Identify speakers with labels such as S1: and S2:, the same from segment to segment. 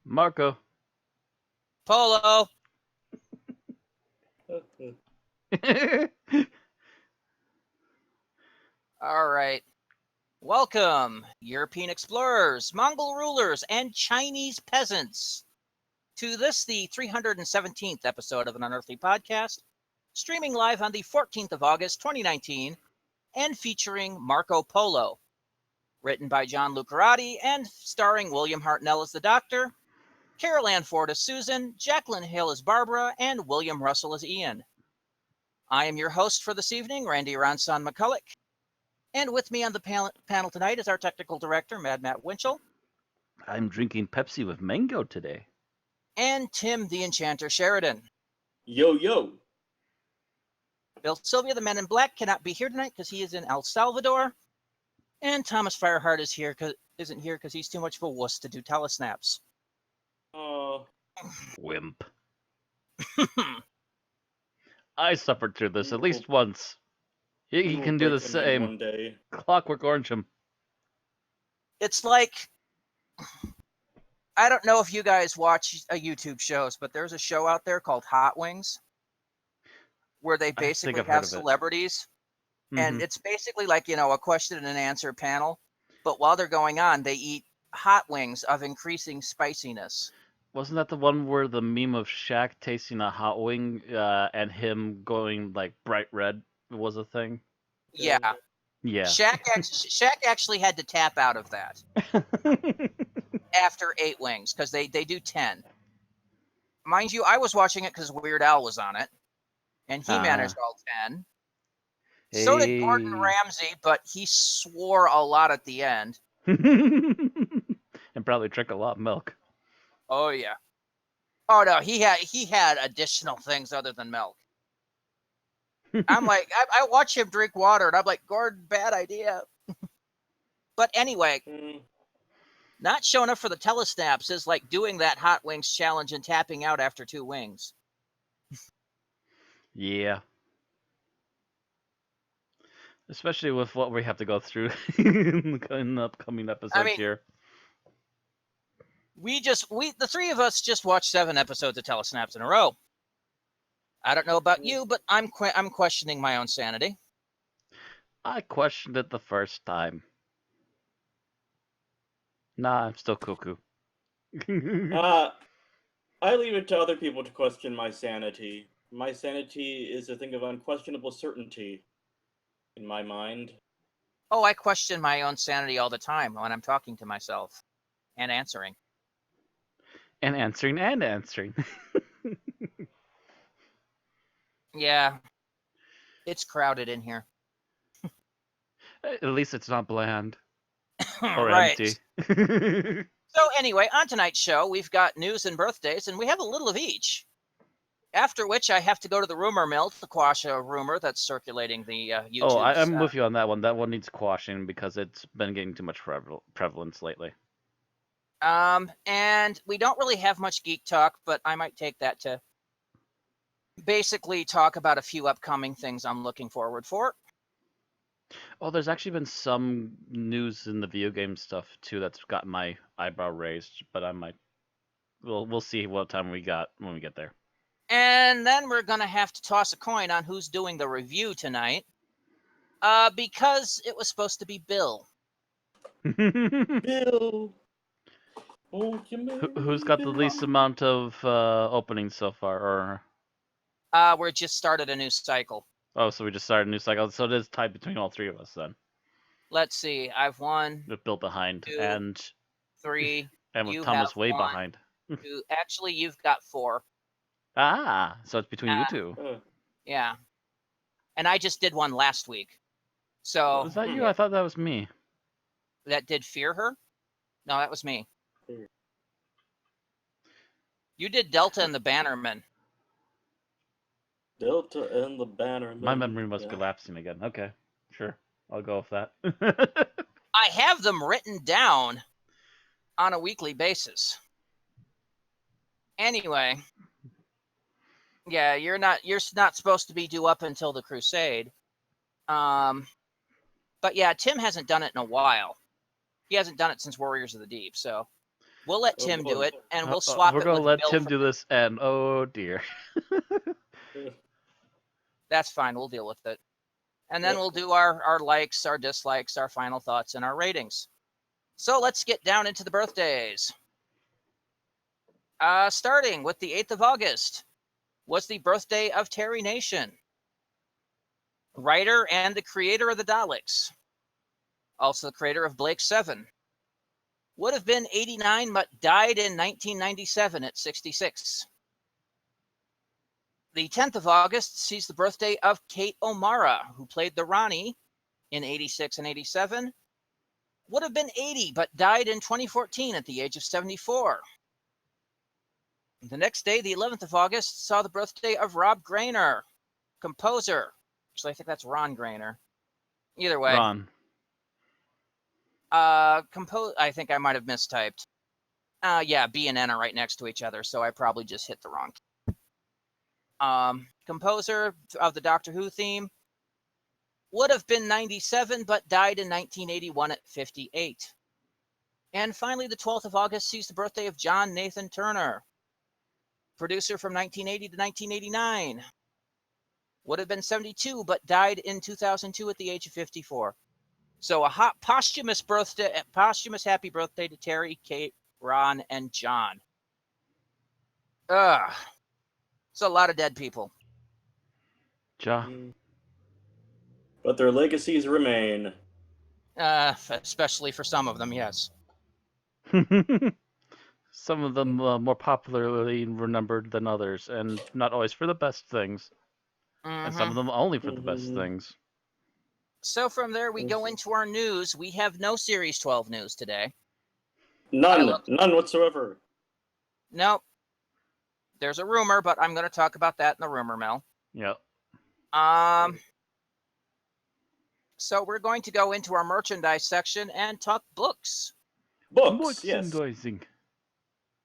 S1: Marco.
S2: Polo. All right. Welcome, European explorers, Mongol rulers, and Chinese peasants, to this, the 317th episode of an Unearthly Podcast, streaming live on the 14th of August, 2019, and featuring Marco Polo, written by John Lucarotti and starring William Hartnell as the Doctor, Carol Ann Ford as Susan, Jacqueline Hale as Barbara, and William Russell as Ian. I am your host for this evening, Randy Ronson McCulloch, and with me on the panel tonight is our technical director, Mad Matt Winchell.
S1: I'm drinking Pepsi with mango today.
S2: And Tim the Enchanter Sheridan.
S3: Yo, yo.
S2: Bill Sylvia, the Man in Black, cannot be here tonight because he is in El Salvador. And Thomas Fireheart isn't here because he's too much of a wuss to do telesnaps.
S1: Wimp. I suffered through this at least once. He can do the same.
S3: One day.
S1: Clockwork Orange him.
S2: It's like, I don't know if you guys watch YouTube shows, but there's a show out there called Hot Wings, where they basically have celebrities. And it's basically like, a question and answer panel. But while they're going on, they eat hot wings of increasing spiciness.
S1: Wasn't that the one where the meme of Shaq tasting a hot wing and him going like bright red was a thing?
S2: Yeah.
S1: Yeah.
S2: Shaq actually had to tap out of that after 8 wings because they do 10. Mind you, I was watching it because Weird Al was on it, and he managed all 10.
S1: Hey.
S2: So did Gordon Ramsay, but he swore a lot at the end.
S1: And probably drank a lot of milk.
S2: Oh yeah. Oh no, he had additional things other than milk. I'm like, I watch him drink water, and I'm like, Gordon, bad idea. But anyway, not showing up for the telesnaps is like doing that hot wings challenge and tapping out after 2 wings.
S1: Yeah. Especially with what we have to go through in the upcoming episodes here.
S2: The 3 of us just watched 7 episodes of telesnaps in a row. I don't know about you, but I'm questioning my own sanity.
S1: I questioned it the first time. Nah, I'm still cuckoo.
S3: I leave it to other people to question my sanity. My sanity is a thing of unquestionable certainty in my mind.
S2: Oh, I question my own sanity all the time when I'm talking to myself and answering.
S1: And answering.
S2: Yeah. It's crowded in here.
S1: At least it's not bland. Or
S2: Right.
S1: empty.
S2: So anyway, on tonight's show, we've got news and birthdays, and we have a little of each. After which, I have to go to the rumor mill to quash a rumor that's circulating the YouTube.
S1: Oh, I'm with you on that one. That one needs quashing because it's been getting too much prevalence lately.
S2: And we don't really have much geek talk, but I might take that to basically talk about a few upcoming things I'm looking forward for.
S1: Oh, there's actually been some news in the video game stuff too that's got my eyebrow raised, but we'll see what time we got when we get there.
S2: And then we're gonna have to toss a coin on who's doing the review tonight, because it was supposed to be Bill.
S3: Bill.
S1: Who's got the least amount of openings so far? Or
S2: we're just started a new cycle.
S1: Oh, so we just started a new cycle. So it is tied between all 3 of us then.
S2: Let's see. I've won.
S1: With Bill behind
S2: 2,
S1: and
S2: 3.
S1: And with
S2: you
S1: Thomas
S2: have
S1: way
S2: 1,
S1: behind.
S2: 2. Actually, you've got 4.
S1: Ah, so it's between you 2.
S2: Yeah. And I just did one last week. So
S1: Was that you? I thought that was me.
S2: That did Fear Her? No, that was me. You did Delta and the Bannerman.
S3: Delta and the Bannerman.
S1: My memory must be lapsing again. Okay, sure. I'll go with that.
S2: I have them written down on a weekly basis. Anyway, yeah, you're not supposed to be due up until the Crusade. But yeah, Tim hasn't done it in a while. He hasn't done it since Warriors of the Deep, so We'll let
S3: Oh,
S2: Tim do
S3: boy.
S2: it, and we'll swap
S1: We're
S2: it
S1: gonna
S2: with
S1: let
S2: Bill.
S1: Tim do this, and oh dear.
S2: That's fine. We'll deal with it. And then
S3: Yep.
S2: we'll do our likes, our dislikes, our final thoughts, and our ratings. So let's get down into the birthdays. Starting with the 8th of August was the birthday of Terry Nation, writer and the creator of the Daleks, also the creator of Blake 7. Would have been 89, but died in 1997 at 66. The 10th of August sees the birthday of Kate O'Mara, who played the Ronnie in 86 and 87. Would have been 80, but died in 2014 at the age of 74. The next day, the 11th of August, saw the birthday of Rob Grainer, composer. Actually, I think that's Ron Grainer. Either way.
S1: Ron.
S2: I think I might have mistyped. Yeah, B and N are right next to each other, so I probably just hit the wrong. Composer of the Doctor Who theme. Would have been 97, but died in 1981 at 58. And finally, the 12th of August sees the birthday of John Nathan Turner, producer from 1980 to 1989. Would have been 72, but died in 2002 at the age of 54. So a hot posthumous happy birthday to Terry, Kate, Ron, and John. It's a lot of dead people.
S1: Ja.
S3: But their legacies remain.
S2: Especially for some of them, yes.
S1: Some of them more popularly remembered than others, and not always for the best things. And some of them only for the best things.
S2: So from there, we go into our news. We have no Series 12 news today.
S3: None whatsoever.
S2: Nope. There's a rumor, but I'm going to talk about that in the rumor mill.
S1: Yep.
S2: So we're going to go into our merchandise section and talk books.
S3: Books, yes.
S1: Merchandising.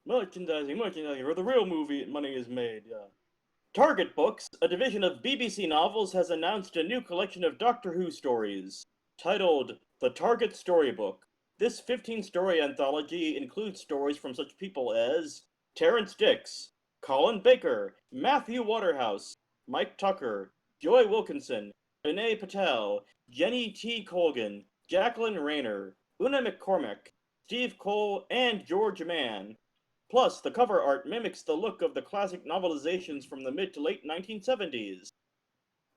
S3: Merchandising, where the real movie money is made, yeah. Target Books, a division of BBC Novels, has announced a new collection of Doctor Who stories, titled The Target Storybook. This 15-story anthology includes stories from such people as Terrence Dix, Colin Baker, Matthew Waterhouse, Mike Tucker, Joy Wilkinson, Vinay Patel, Jenny T. Colgan, Jacqueline Rayner, Una McCormick, Steve Cole, and George Mann. Plus, the cover art mimics the look of the classic novelizations from the mid to late 1970s.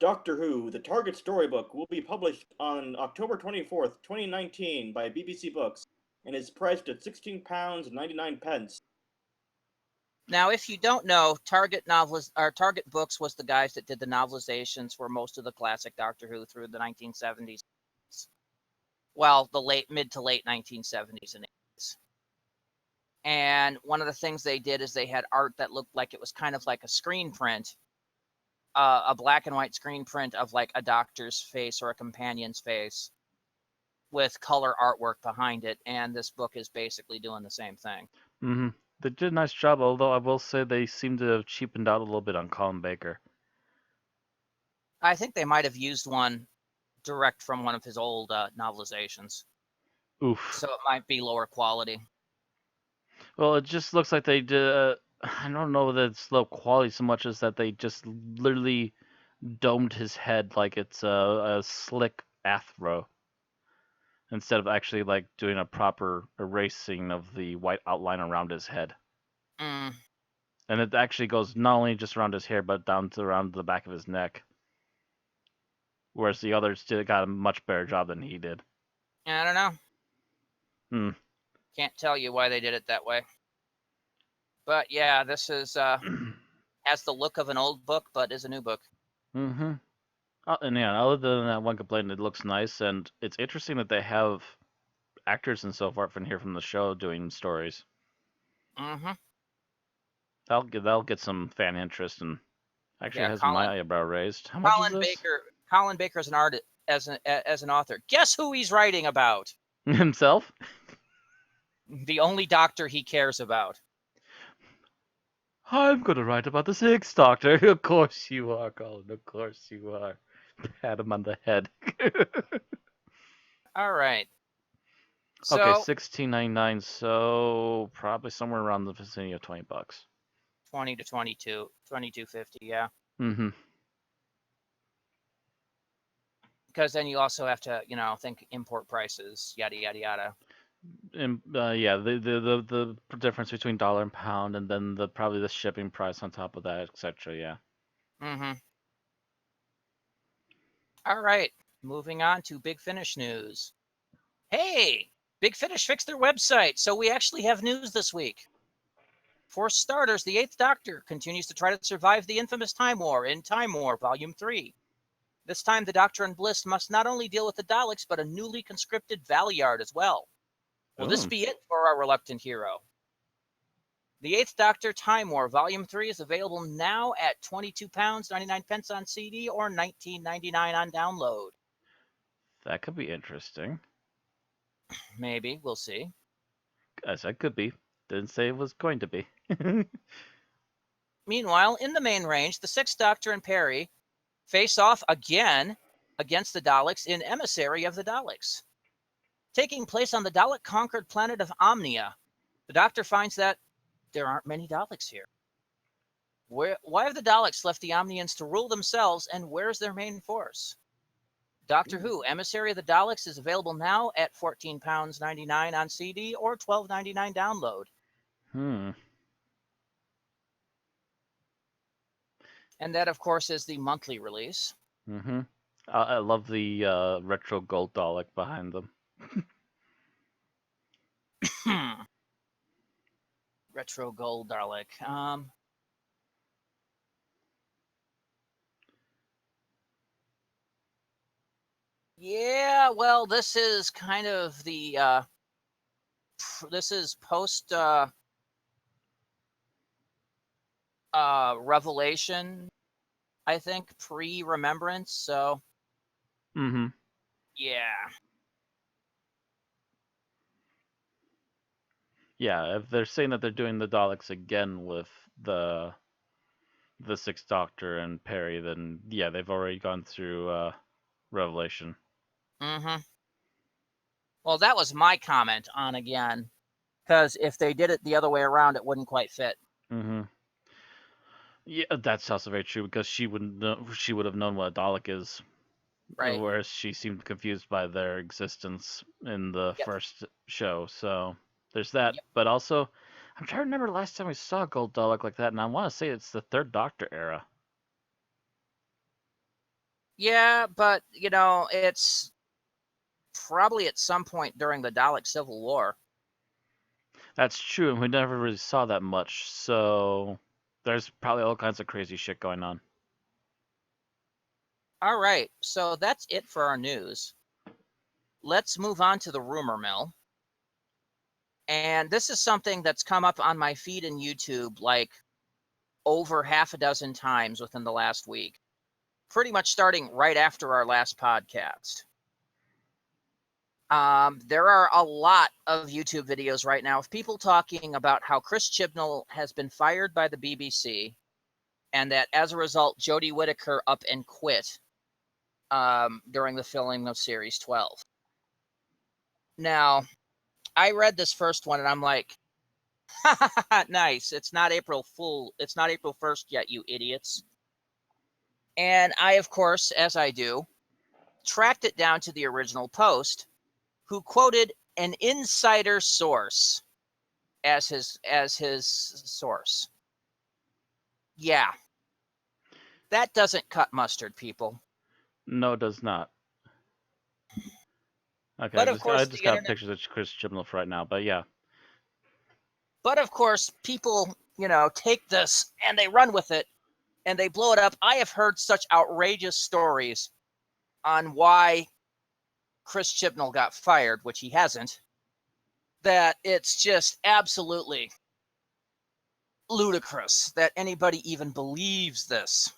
S3: Doctor Who, the Target Storybook, will be published on October 24th, 2019 by BBC Books, and is priced at £16.99.
S2: Now, if you don't know, Target Books was the guys that did the novelizations for most of the classic Doctor Who through the 1970s. Well, the mid to late 1970s and 80s. And one of the things they did is they had art that looked like it was kind of like a screen print, a black and white screen print of like a doctor's face or a companion's face with color artwork behind it. And this book is basically doing the same thing.
S1: Mm-hmm. They did a nice job, although I will say they seem to have cheapened out a little bit on Colin Baker.
S2: I think they might have used one direct from one of his old novelizations.
S1: Oof.
S2: So it might be lower quality.
S1: Well, it just looks like they did. I don't know that it's low quality so much as that they just literally domed his head like it's a slick afro, instead of actually like doing a proper erasing of the white outline around his head.
S2: Mm.
S1: And it actually goes not only just around his hair, but down to around the back of his neck. Whereas the others got a much better job than he did.
S2: I don't know.
S1: Hmm.
S2: Can't tell you why they did it that way. But yeah, this is has the look of an old book, but is a new book.
S1: Mm-hmm. And yeah, other than that one complaint, it looks nice, and it's interesting that they have actors and so forth from here from the show doing stories.
S2: Mm-hmm.
S1: That'll get some fan interest, and actually has my eyebrow raised. How much is this?
S2: Colin Baker's an artist as an author. Guess who he's writing about?
S1: Himself?
S2: The only Doctor he cares about.
S1: I'm going to write about the Sixth Doctor. Of course you are, Colin. Of course you are. Pat him on the head.
S2: All right.
S1: Okay,
S2: So
S1: $16.99. So probably somewhere around the vicinity of $20.
S2: 20 to 22, 22.50, yeah.
S1: Mm-hmm.
S2: Because then you also have to, think import prices, yada yada yada.
S1: And yeah, the difference between dollar and pound, and then probably the shipping price on top of that, etc. Yeah.
S2: Mm-hmm. All right, moving on to Big Finish news. Hey, Big Finish fixed their website, so we actually have news this week. For starters, the Eighth Doctor continues to try to survive the infamous Time War in Time War Volume 3. This time, the Doctor and Bliss must not only deal with the Daleks, but a newly conscripted Valeyard as well. Will this
S1: Oh.
S2: be it for our reluctant hero? The Eighth Doctor Time War Volume 3 is available now at £22.99 on CD or $19.99 on download.
S1: That could be interesting.
S2: Maybe, we'll see.
S1: I said could be. Didn't say it was going to be.
S2: Meanwhile, in the main range, the Sixth Doctor and Perry face off again against the Daleks in Emissary of the Daleks. Taking place on the Dalek-conquered planet of Omnia, the Doctor finds that there aren't many Daleks here. Why have the Daleks left the Omnians to rule themselves, and where's their main force? Doctor Who, Emissary of the Daleks is available now at £14.99 on CD or $12.99 download. And that, of course, is the monthly release.
S1: Mm-hmm. I love the retro gold Dalek behind them.
S2: Retro gold Dalek. Yeah, well, this is kind of the this is post Revelation, I think, pre-Remembrance, so
S1: Mm-hmm.
S2: yeah.
S1: Yeah, if they're saying that they're doing the Daleks again with the Sixth Doctor and Perry, then yeah, they've already gone through Revelation.
S2: Mm-hmm. Well, that was my comment on again, because if they did it the other way around, it wouldn't quite fit.
S1: Mm-hmm. Yeah, that's also very true because she would have known what a Dalek is,
S2: Right.
S1: whereas she seemed confused by their existence in the
S2: Yep.
S1: first show. So there's that.
S2: Yep.
S1: But also, I'm trying to remember last time we saw a gold Dalek like that, and I want to say it's the Third Doctor era.
S2: Yeah, but, it's probably at some point during the Dalek Civil War.
S1: That's true, and we never really saw that much. So there's probably all kinds of crazy shit going on.
S2: All right, so that's it for our news. Let's move on to the rumor mill. And this is something that's come up on my feed in YouTube like over half a dozen times within the last week, pretty much starting right after our last podcast. There are a lot of YouTube videos right now of people talking about how Chris Chibnall has been fired by the BBC, and that as a result, Jodie Whittaker up and quit during the filming of Series 12. Now, I read this first one and I'm like, nice. It's not April 1st yet, you idiots. And I, of course, as I do, tracked it down to the original post, who quoted an insider source as his source. Yeah. That doesn't cut mustard, people.
S1: No, it does not. Okay,
S2: But
S1: I
S2: of course,
S1: just
S2: the
S1: got
S2: internet.
S1: pictures of Chris Chibnall right now, but yeah.
S2: But of course, people, take this and they run with it and they blow it up. I have heard such outrageous stories on why Chris Chibnall got fired, which he hasn't, that it's just absolutely ludicrous that anybody even believes this.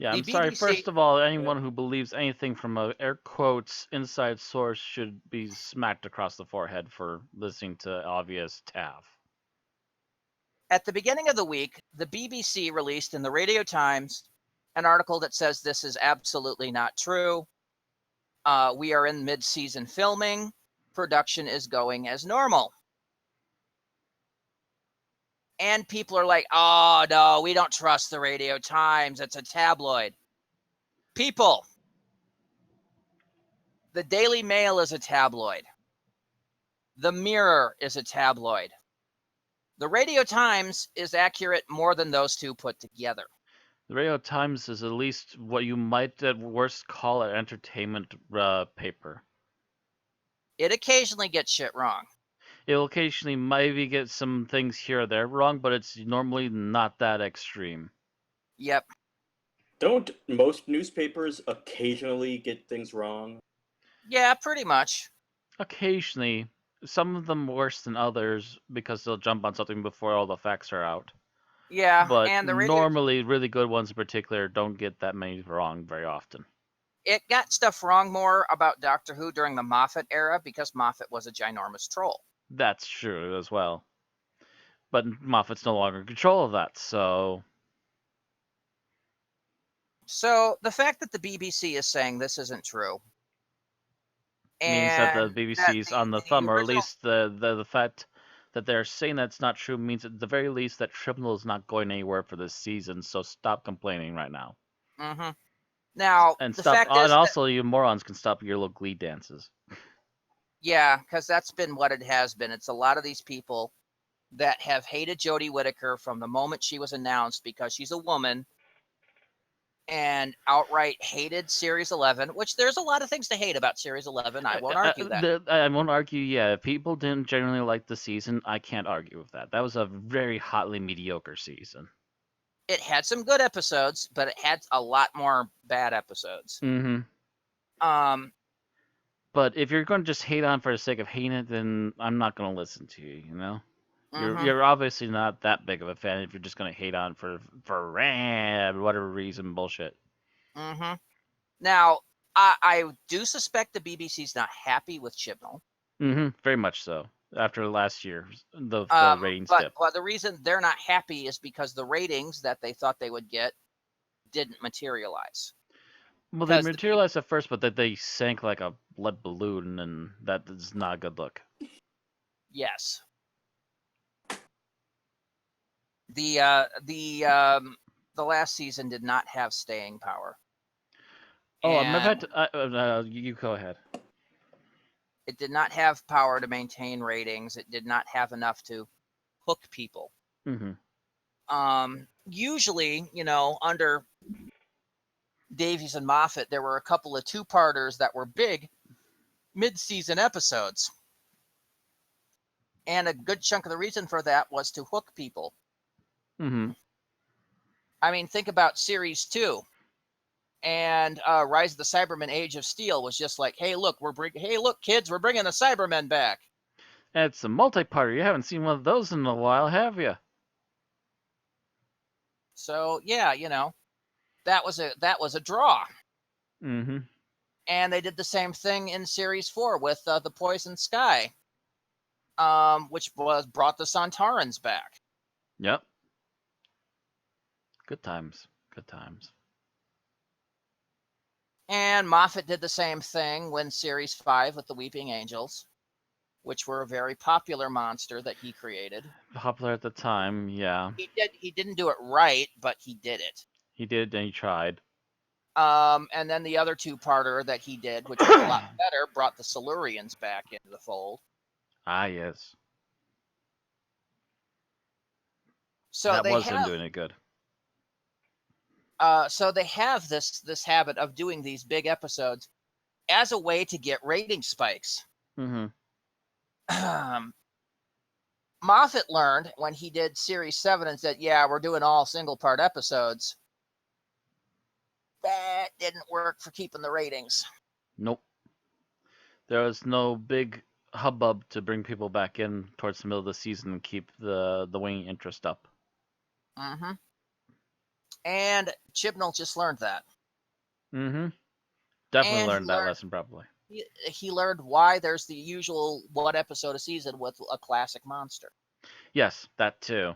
S1: Yeah,
S2: The
S1: I'm sorry.
S2: BBC.
S1: First of all, anyone who believes anything from a air quotes inside source should be smacked across the forehead for listening to obvious taff.
S2: At the beginning of the week, the BBC released in the Radio Times an article that says this is absolutely not true. We are in mid-season filming. Production is going as normal. And people are like, oh, no, we don't trust the Radio Times. It's a tabloid. People, the Daily Mail is a tabloid. The Mirror is a tabloid. The Radio Times is accurate more than those two put together.
S1: The Radio Times is at least what you might at worst call an entertainment paper.
S2: It occasionally gets shit wrong.
S1: It will occasionally maybe get some things here or there wrong, but it's normally not that extreme.
S2: Yep.
S3: Don't most newspapers occasionally get things wrong?
S2: Yeah, pretty much.
S1: Occasionally, some of them worse than others because they'll jump on something before all the facts are out.
S2: Yeah,
S1: But
S2: and the radio,
S1: normally, really good ones in particular don't get that many wrong very often.
S2: it got stuff wrong more about Doctor Who during the Moffat era because Moffat was a ginormous troll.
S1: That's true as well. But Moffat's no longer in control of that, so...
S2: So the fact that the BBC is saying this isn't true
S1: means that the
S2: and
S1: BBC's on the thumb, or at
S2: original-
S1: least the fact that they're saying that's not true means at the very least that Chibnall is not going anywhere for this season, so stop complaining right now.
S2: Mhm. Now,
S1: And
S2: the
S1: stop,
S2: fact is
S1: and
S2: that-
S1: also you morons can stop your little glee dances.
S2: yeah, because that's been what it has been. It's a lot of these people that have hated Jodie Whittaker from the moment she was announced because she's a woman and outright hated Series 11, which there's a lot of things to hate about Series 11. I won't argue that.
S1: I won't argue, yeah. If people didn't generally like the season, I can't argue with that. That was a very hotly mediocre season.
S2: It had some good episodes, but it had a lot more bad episodes.
S1: Mm-hmm. But if you're going to just hate on for the sake of hating it, then I'm not going to listen to you, you know?
S2: Mhm.
S1: You're obviously not that big of a fan if you're just going to hate on for whatever reason bullshit.
S2: Mm-hmm. Now, I do suspect the BBC's not happy with Chibnall.
S1: Mm-hmm. Very much so. After last year, the ratings dip.
S2: But the reason they're not happy is because the ratings that they thought they would get didn't materialize.
S1: Well, they
S2: because the
S1: materialized at first, but then they sank like a lead balloon, and that is not a good look.
S2: Yes. The last season did not have staying power.
S1: Oh,
S2: And
S1: matter of fact, you go ahead.
S2: it did not have power to maintain ratings. It did not have enough to hook people.
S1: Mm-hmm.
S2: Usually, under Davies and Moffat, there were a couple of two-parters that were big mid-season episodes. And a good chunk of the reason for that was to hook people.
S1: Mm-hmm.
S2: I mean, think about Series 2. And Rise of the Cybermen Age of Steel was just like, hey, look, kids, we're bringing the Cybermen back.
S1: It's a multi-parter. You haven't seen one of those in a while, have you?
S2: So, yeah, that was a draw.
S1: Mm-hmm.
S2: And they did the same thing in Series 4 with the Poison Sky, which brought the Sontarans back.
S1: Yep. Good times. Good times.
S2: And Moffat did the same thing when Series 5 with the Weeping Angels, which were a very popular monster that he created.
S1: Popular at the time, yeah.
S2: He didn't do it right, but he did it.
S1: He did, and he tried.
S2: And then the other two-parter that he did, which was a lot better, brought the Silurians back into the fold.
S1: Ah, yes.
S2: So
S1: that
S2: they
S1: was him
S2: have,
S1: doing it good.
S2: so they have this habit of doing these big episodes as a way to get rating spikes.
S1: Mm-hmm.
S2: Moffat learned when he did Series 7 and said, yeah, we're doing all single-part episodes. That didn't work for keeping the ratings.
S1: Nope. There was no big hubbub to bring people back in towards the middle of the season and keep the waning interest up.
S2: Mm-hmm. And Chibnall just learned that.
S1: Mm-hmm. Definitely
S2: And
S1: learned that lesson probably.
S2: He learned why there's the usual one episode a season with a classic monster.
S1: Yes, that too.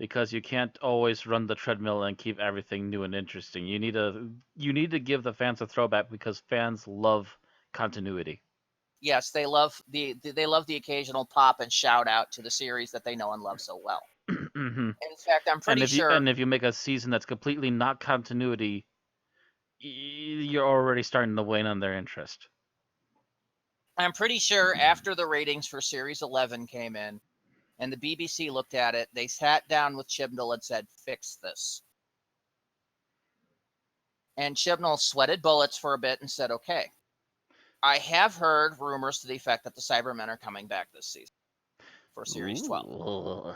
S1: because you can't always run the treadmill and keep everything new and interesting. You need to give the fans a throwback because fans love continuity.
S2: Yes, they love the occasional pop and shout out to the series that they know and love so well.
S1: Hmm.
S2: In fact, I'm pretty sure.
S1: And if you make a season that's completely not continuity, you're already starting to wane on their interest.
S2: I'm pretty sure after the ratings for Series 11 came in, and the BBC looked at it, they sat down with Chibnall and said, "Fix this." And Chibnall sweated bullets for a bit and said, "Okay." I have heard rumors to the effect that the Cybermen are coming back this season for Series 12.
S1: Ooh.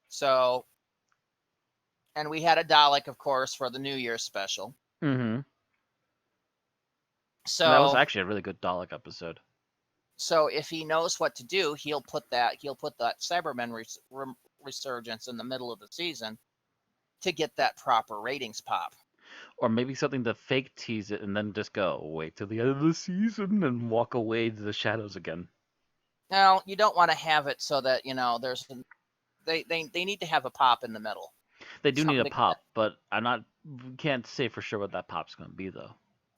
S2: So, and we had a Dalek, of course, for the New Year's special.
S1: Mm-hmm.
S2: So
S1: that was actually a really good Dalek episode.
S2: So if he knows what to do, he'll put that Cybermen resurgence in the middle of the season to get that proper ratings pop.
S1: Or maybe something to fake tease it and then just go wait till the end of the season and walk away to the shadows again.
S2: Now, you don't want to have it so that, there's they need to have a pop in the middle.
S1: They do need a
S2: Something
S1: pop, but can't say for sure what that pop's going to be though.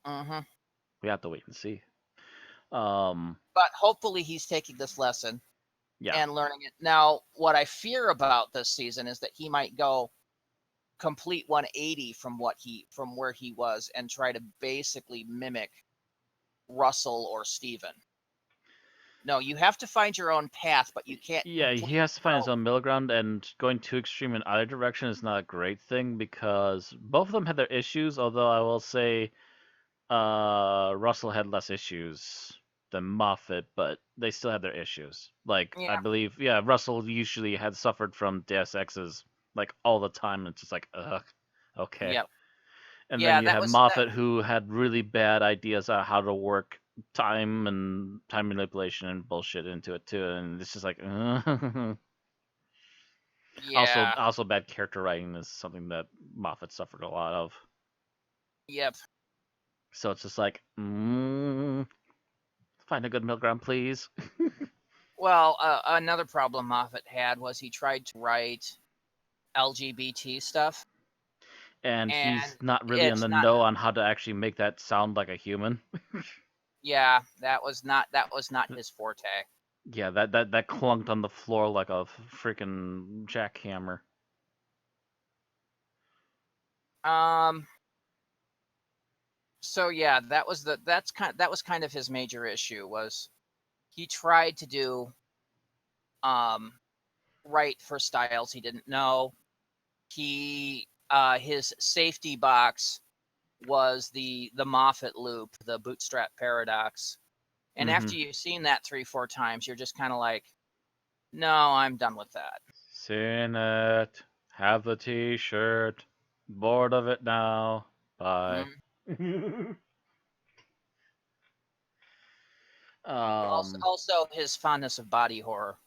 S2: Mm-hmm.
S1: We have to wait and see.
S2: But hopefully he's taking this lesson
S1: Yeah.
S2: and learning it. Now, what I fear about this season is that he might go complete 180 from where he was and try to basically mimic Russell or Steven. No, you have to find your own path, but you can't.
S1: Yeah, he has to find his own middle ground, and going too extreme in either direction is not a great thing because both of them had their issues, although I will say Russell had less issues than Moffat, but they still had their issues. Like,
S2: Yeah.
S1: I believe, Russell usually had suffered from Deus Exes, like, all the time, and it's just like, ugh, okay.
S2: Yep.
S1: And
S2: Yeah,
S1: then you
S2: that
S1: had
S2: was-
S1: Moffat, who had really bad ideas on how to work time and time manipulation and bullshit into it, too, and it's just like,
S2: Yeah.
S1: Also bad character writing is something that Moffat suffered a lot of.
S2: Yep.
S1: So it's just like, find a good middle ground, please.
S2: Well, another problem Moffat had was he tried to write LGBT stuff.
S1: And he's
S2: And
S1: not really in
S2: it's
S1: the
S2: not-
S1: know on how to actually make that sound like a human.
S2: Yeah, that was not his forte.
S1: Yeah, that clunked on the floor like a freaking jackhammer.
S2: So yeah, that was kind of his major issue was he tried to do write for styles he didn't know. His safety box was the Moffat loop, the bootstrap paradox. And after you've seen that 3-4 times, you're just kind of like, no, I'm done with that.
S1: Seen it. Have the t-shirt. Bored of it now. Bye.
S2: Also, his fondness of body horror,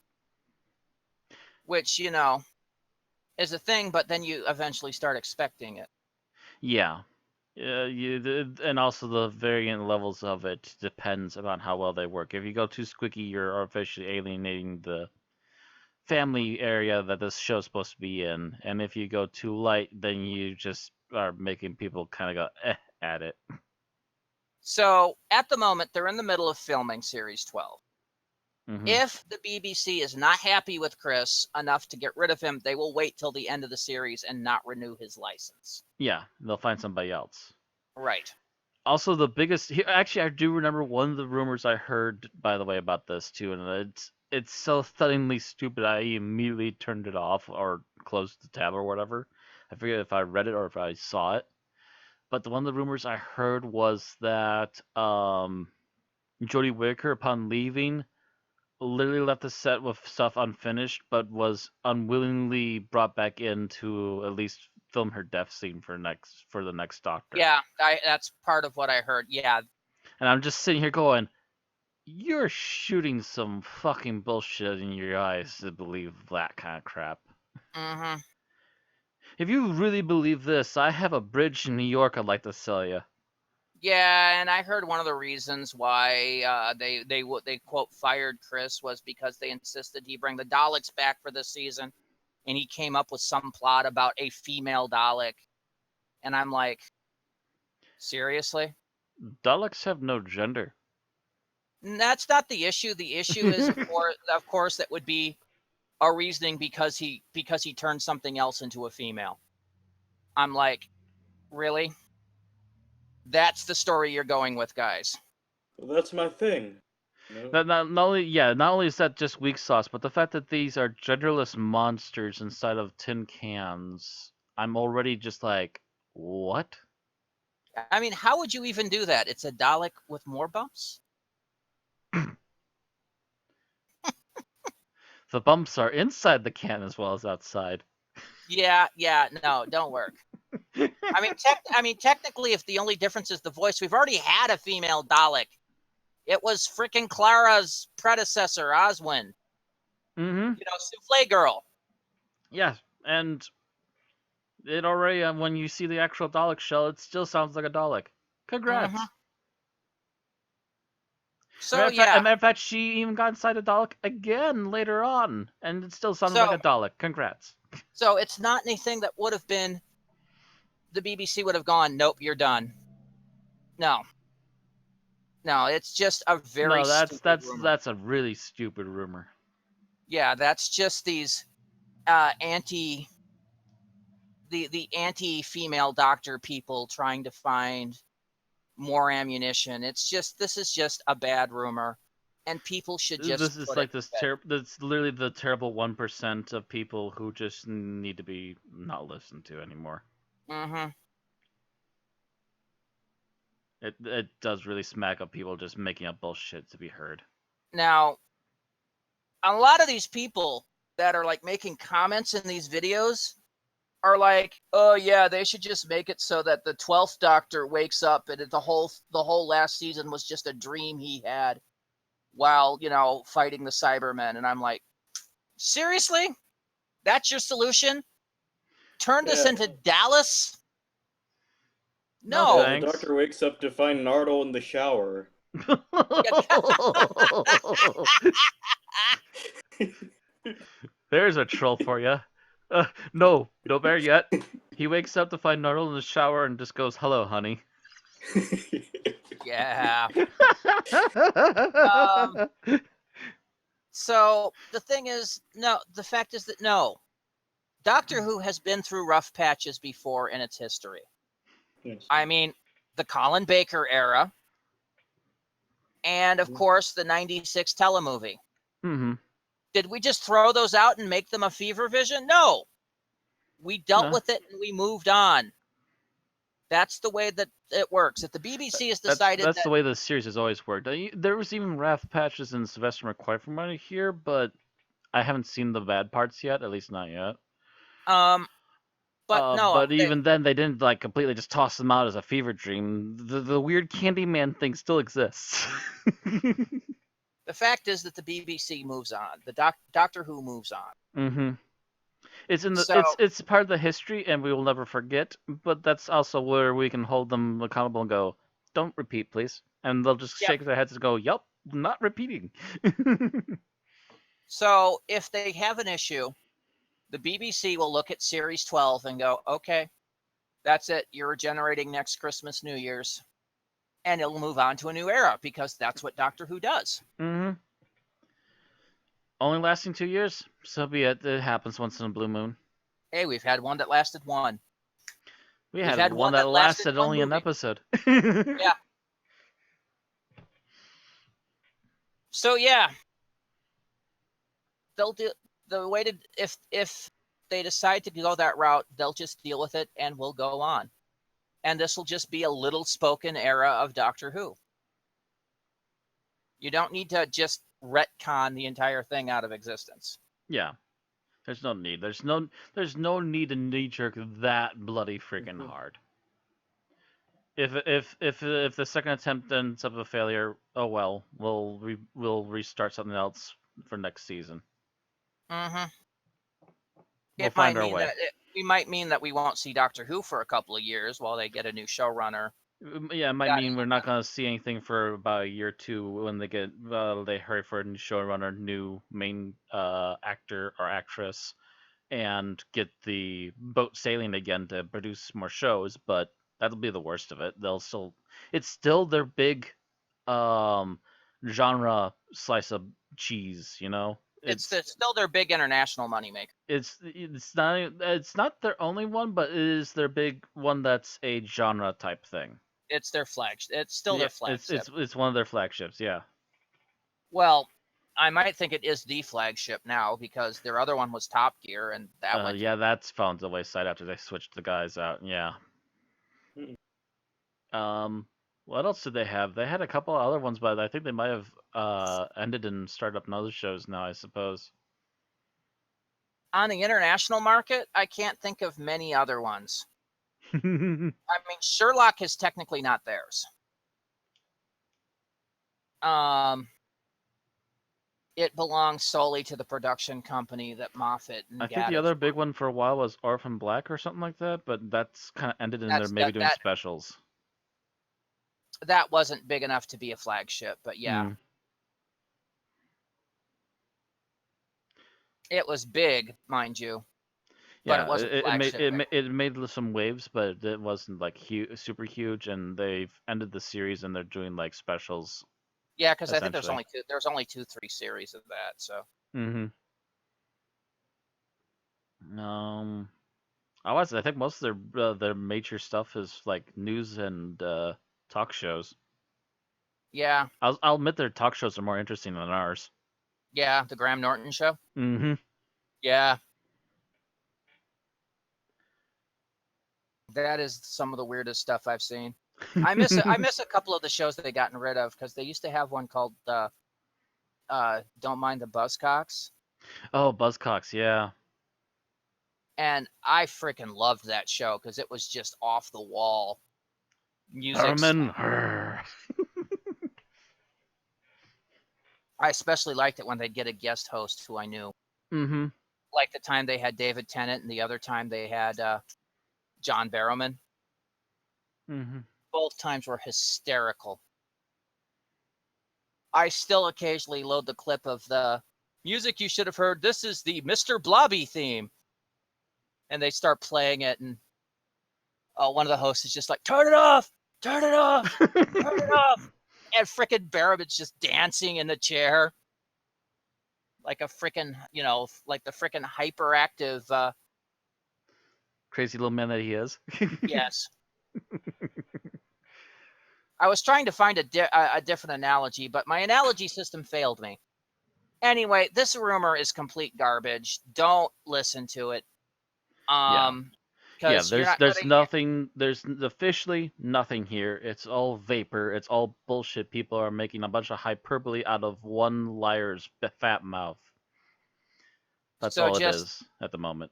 S2: which is a thing, but then you eventually start expecting it.
S1: Yeah. And also the variant levels of it depends upon how well they work. If you go too squeaky, you're officially alienating the family area that this show's supposed to be in. And if you go too light, then you just are making people kind of go at it.
S2: So at the moment, they're in the middle of filming Series 12.
S1: Mm-hmm.
S2: If the BBC is not happy with Chris enough to get rid of him, they will wait till the end of the series and not renew his license.
S1: Yeah, they'll find somebody else.
S2: Right.
S1: Also, the biggest... Actually, I do remember one of the rumors I heard, by the way, about this, too, and it's so thuddingly stupid I immediately turned it off or closed the tab or whatever. I forget if I read it or if I saw it. But one of the rumors I heard was that Jodie Whittaker, upon leaving, literally left the set with stuff unfinished, but was unwillingly brought back in to at least film her death scene for the next Doctor.
S2: Yeah, that's part of what I heard. Yeah.
S1: And I'm just sitting here going, you're shooting some fucking bullshit in your eyes to believe that kind of crap.
S2: Mm-hmm.
S1: If you really believe this, I have a bridge in New York I'd like to sell you.
S2: Yeah, and I heard one of the reasons why they quote fired Chris was because they insisted he bring the Daleks back for this season, and he came up with some plot about a female Dalek, and I'm like, seriously?
S1: Daleks have no gender.
S2: And that's not the issue. The issue is, of course, that would be a reasoning because he turned something else into a female. I'm like, really? That's the story you're going with, guys.
S3: Well, that's my thing. You know?
S1: Not only is that just weak sauce, but the fact that these are genderless monsters inside of tin cans, I'm already just like, what?
S2: I mean, how would you even do that? It's a Dalek with more bumps?
S1: The bumps are inside the can as well as outside.
S2: Yeah, no, don't work. I mean, technically, if the only difference is the voice, we've already had a female Dalek. It was freaking Clara's predecessor, Oswin.
S1: Mm-hmm.
S2: Souffle Girl.
S1: Yeah, and it already, when you see the actual Dalek shell, it still sounds like a Dalek. Congrats.
S2: Mhm. So,
S1: As
S2: yeah.
S1: a matter of fact, she even got inside a Dalek again later on, and it still sounded like a Dalek. Congrats.
S2: So it's not anything that would have been, the BBC would have gone, nope, you're done. No, it's just a very
S1: that's a really stupid rumor.
S2: Yeah, that's just these the anti-female doctor people trying to find more ammunition. This is just a bad rumor, and people should just.
S1: This is like this that's literally the terrible 1% of people who just need to be not listened to anymore.
S2: Mm-hmm.
S1: It does really smack up people just making up bullshit to be heard.
S2: Now, a lot of these people that are like making comments in these videos are like, oh yeah, they should just make it so that the 12th Doctor wakes up and the whole last season was just a dream he had while, fighting the Cybermen. And I'm like, seriously? That's your solution? Turn this into Dallas? No.
S3: The Doctor wakes up to find Nardole in the shower.
S1: There's a troll for you. No bear yet. He wakes up to find Nardole in the shower and just goes, "Hello, honey."
S2: Yeah. So the thing is, the fact is that no. Doctor Who has been through rough patches before in its history.
S3: Yes.
S2: I mean, the Colin Baker era, and of course the '96 telemovie.
S1: Mm-hmm.
S2: Did we just throw those out and make them a fever vision? No. We dealt with it and we moved on. That's the way that it works. If the BBC has decided
S1: that's the way the series has always worked. There was even rough patches in Sylvester McCoy from what I hear, but I haven't seen the bad parts yet, at least not yet. But even then, they didn't like completely just toss them out as a fever dream. The weird Candyman thing still exists.
S2: The fact is that the BBC moves on. The Doctor Who moves on.
S1: Mm-hmm. It's part of the history, and we will never forget. But that's also where we can hold them accountable and go, "Don't repeat, please." And they'll just shake their heads and go, "Yep, not repeating."
S2: So if they have an issue, the BBC will look at Series 12 and go, "Okay, that's it. You're generating next Christmas, New Year's." And it'll move on to a new era because that's what Doctor Who does.
S1: Mm-hmm. Only lasting 2 years? So be it. It happens once in a blue moon.
S2: Hey, we've had one that lasted one.
S1: We've had one that lasted only an episode.
S2: Yeah. So yeah, they'll do the way to if they decide to go that route, they'll just deal with it and we'll go on. And this will just be a little spoken era of Doctor Who. You don't need to just retcon the entire thing out of existence.
S1: Yeah. There's no need. There's no need to knee-jerk that bloody freaking hard. If the second attempt ends up a failure, oh well, we'll restart something else for next season.
S2: Mm-hmm.
S1: We'll find our way.
S2: We might mean that we won't see Doctor Who for a couple of years while they get a new showrunner.
S1: Yeah, it might
S2: got
S1: mean
S2: any
S1: we're not gonna see anything for about a year or two when they hurry for a new showrunner, new main actor or actress, and get the boat sailing again to produce more shows. But that'll be the worst of it. It's still their big um genre slice of cheese.
S2: Still their big international moneymaker.
S1: It's not their only one, but it is their big one that's a genre type thing.
S2: It's their flagship. It's still
S1: Yeah,
S2: their flagship.
S1: it's one of their flagships. Yeah.
S2: Well, I might think it is the flagship now because their other one was Top Gear, and that went.
S1: Yeah, that's fallen to the wayside after they switched the guys out. Yeah.
S3: Mm.
S1: What else did they have? They had a couple other ones, but I think they might have ended and started up in other shows now, I suppose.
S2: On the international market, I can't think of many other ones. I mean, Sherlock is technically not theirs. It belongs solely to the production company that Moffat and
S1: I think the
S2: Gatiss
S1: other big
S2: worked.
S1: one for a while was Orphan Black or something like that, but that's kind of ended and they're maybe doing specials.
S2: That wasn't big enough to be a flagship, but yeah. It was big, mind you. But it wasn't flagship.
S1: It made some waves, but it wasn't like super huge, and they've ended the series and they're doing like specials.
S2: Yeah, because I think there's only 2-3 series of that. So.
S1: Mm-hmm. I think most of their major stuff is like news and talk shows.
S2: Yeah.
S1: I'll admit their talk shows are more interesting than ours.
S2: Yeah, the Graham Norton show.
S1: Mm-hmm.
S2: Yeah. That is some of the weirdest stuff I've seen. I miss a couple of the shows that they gotten rid of because they used to have one called Don't Mind the Buzzcocks.
S1: Oh, Buzzcocks, yeah.
S2: And I freaking loved that show because it was just off the wall music. I especially liked it when they'd get a guest host who I knew.
S1: Mm-hmm.
S2: Like the time they had David Tennant and the other time they had John Barrowman.
S1: Mm-hmm.
S2: Both times were hysterical. I still occasionally load the clip of the music you should have heard. This is the Mr. Blobby theme. And they start playing it, and one of the hosts is just like, turn it off! Turn it off! Turn it off! And frickin' Barrowman's just dancing in the chair. Like a frickin', like the frickin' hyperactive...
S1: crazy little man that he is.
S2: Yes. I was trying to find a different analogy, but my analogy system failed me. Anyway, this rumor is complete garbage. Don't listen to it.
S1: There's officially nothing here. It's all vapor. It's all bullshit. People are making a bunch of hyperbole out of one liar's fat mouth. That's all it is at the moment.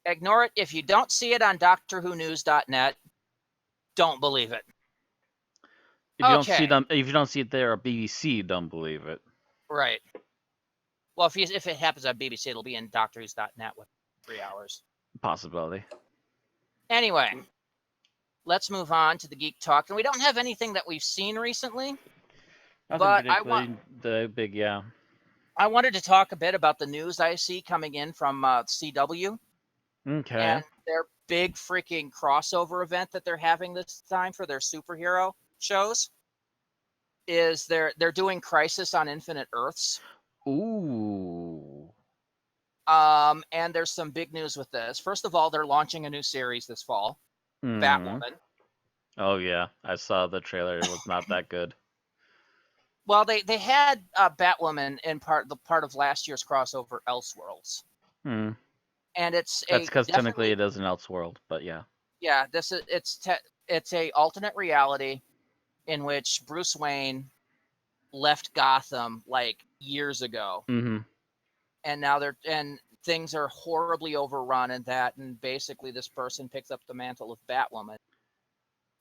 S2: Ignore it. If you don't see it on DoctorWhoNews.net, don't believe it.
S1: If you don't see it there on BBC, don't believe it.
S2: Right. Well, if it happens on BBC, it'll be in DoctorWho's.net with 3 hours.
S1: Possibility.
S2: Anyway, let's move on to the Geek Talk. And we don't have anything that we've seen recently.
S1: Nothing
S2: I wanted to talk a bit about the news I see coming in from CW.
S1: Okay.
S2: And their big freaking crossover event that they're having this time for their superhero shows is they're doing Crisis on Infinite Earths.
S1: Ooh.
S2: And there's some big news with this. First of all, they're launching a new series this fall, Batwoman.
S1: Oh yeah, I saw the trailer. It was not that good.
S2: Well, they had Batwoman in part of last year's crossover Elseworlds. And that's
S1: because technically it is an Elseworld, but yeah.
S2: Yeah, it's a alternate reality in which Bruce Wayne left Gotham like years ago.
S1: Mm-hmm.
S2: And now things are horribly overrun and basically this person picks up the mantle of Batwoman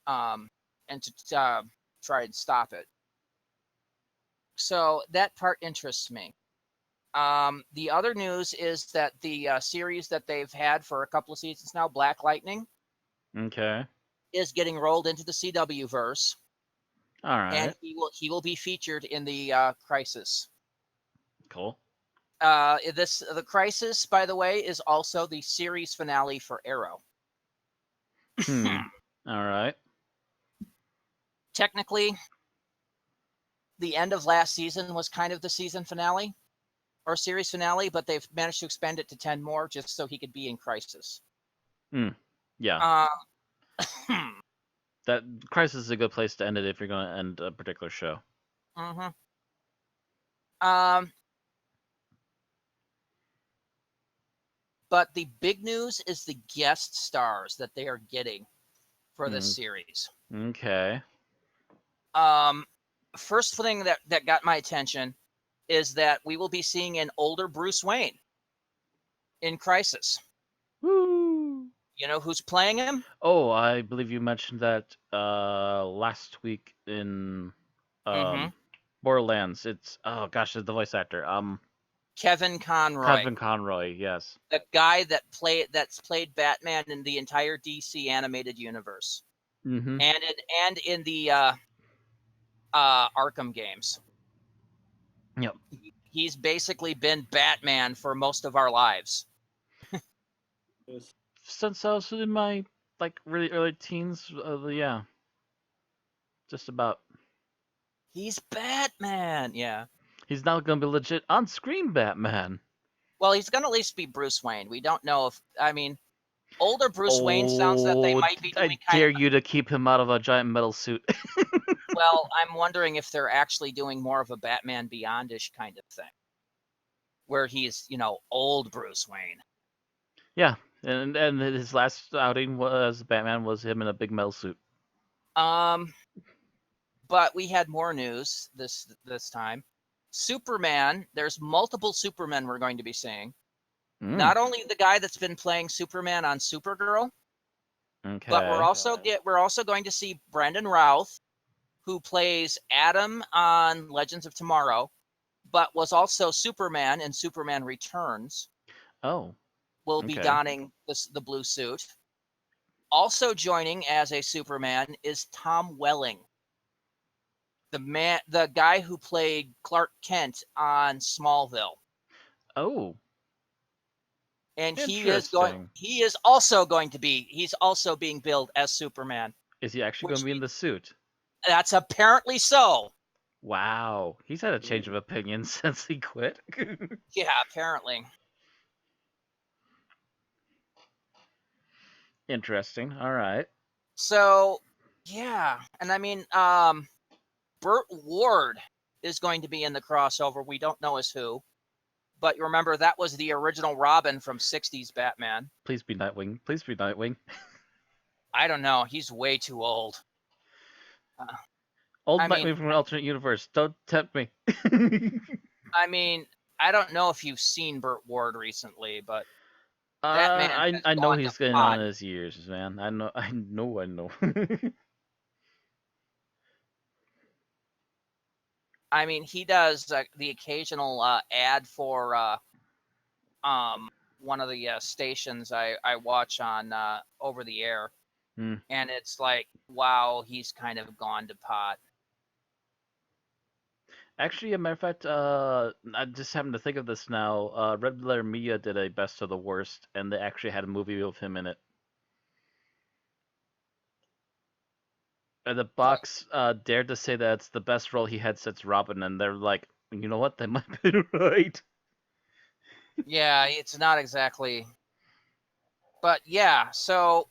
S2: and to try and stop it. So that part interests me. The other news is that the series that they've had for a couple of seasons now, Black Lightning,
S1: okay,
S2: is getting rolled into the CW verse,
S1: All
S2: and
S1: right.
S2: he will be featured in the Crisis.
S1: Cool.
S2: The Crisis, by the way, is also the series finale for Arrow.
S1: All right.
S2: Technically, the end of last season was kind of the season finale or series finale, but they've managed to expand it to 10 more just so he could be in Crisis.
S1: Yeah. That Crisis is a good place to end it if you're going to end a particular show.
S2: Mm-hmm. But the big news is the guest stars that they are getting for this series.
S1: Okay.
S2: First thing that got my attention is that we will be seeing an older Bruce Wayne in Crisis.
S1: Woo!
S2: You know who's playing him?
S1: Oh, I believe you mentioned that last week in Borderlands. It's oh gosh, it's the voice actor.
S2: Kevin Conroy.
S1: Kevin Conroy, yes.
S2: The guy that's played Batman in the entire DC animated universe.
S1: Mm-hmm.
S2: And in the Arkham games.
S1: Yep.
S2: He's basically been Batman for most of our lives.
S1: Since I was in my really early teens, yeah. Just about.
S2: He's Batman, yeah.
S1: He's now gonna be legit on-screen Batman.
S2: Well, he's gonna at least be Bruce Wayne. We don't know if older Bruce Wayne sounds that they might be doing
S1: I dare you to keep him out of a giant metal suit.
S2: Well, I'm wondering if they're actually doing more of a Batman Beyondish kind of thing, where he's, old Bruce Wayne.
S1: Yeah, and his last outing as Batman was him in a big metal suit.
S2: But we had more news this time. Superman, there's multiple Supermen we're going to be seeing. Not only the guy that's been playing Superman on Supergirl,
S1: okay,
S2: but we're also going to see Brandon Routh, who plays Adam on Legends of Tomorrow, but was also Superman in Superman Returns.
S1: Oh.
S2: Will be donning the blue suit. Also joining as a Superman is Tom Welling, the guy who played Clark Kent on Smallville.
S1: Oh.
S2: And he's also being billed as Superman.
S1: Is he actually going to be in the suit?
S2: That's apparently so.
S1: Wow. He's had a change of opinion since he quit.
S2: Yeah, apparently.
S1: Interesting. All right.
S2: So, yeah. And Burt Ward is going to be in the crossover. We don't know as who. But you remember, that was the original Robin from 60s Batman.
S1: Please be Nightwing. Please be Nightwing.
S2: I don't know. He's way too old.
S1: Nightwing from an alternate universe. Don't tempt me.
S2: I don't know if you've seen Burt Ward recently, but that man
S1: I know he's getting on in his years, man. I know.
S2: He does the occasional ad for one of the stations I watch on over the air, and it's like, wow, he's kind of gone to pot.
S1: Actually, a matter of fact, I just happened to think of this now. Red Letter Media did a best of the worst, and they actually had a movie of him in it. And the box dared to say that it's the best role he had since Robin, and they're like, you know what? They might be right.
S2: Yeah, it's not exactly. But yeah, so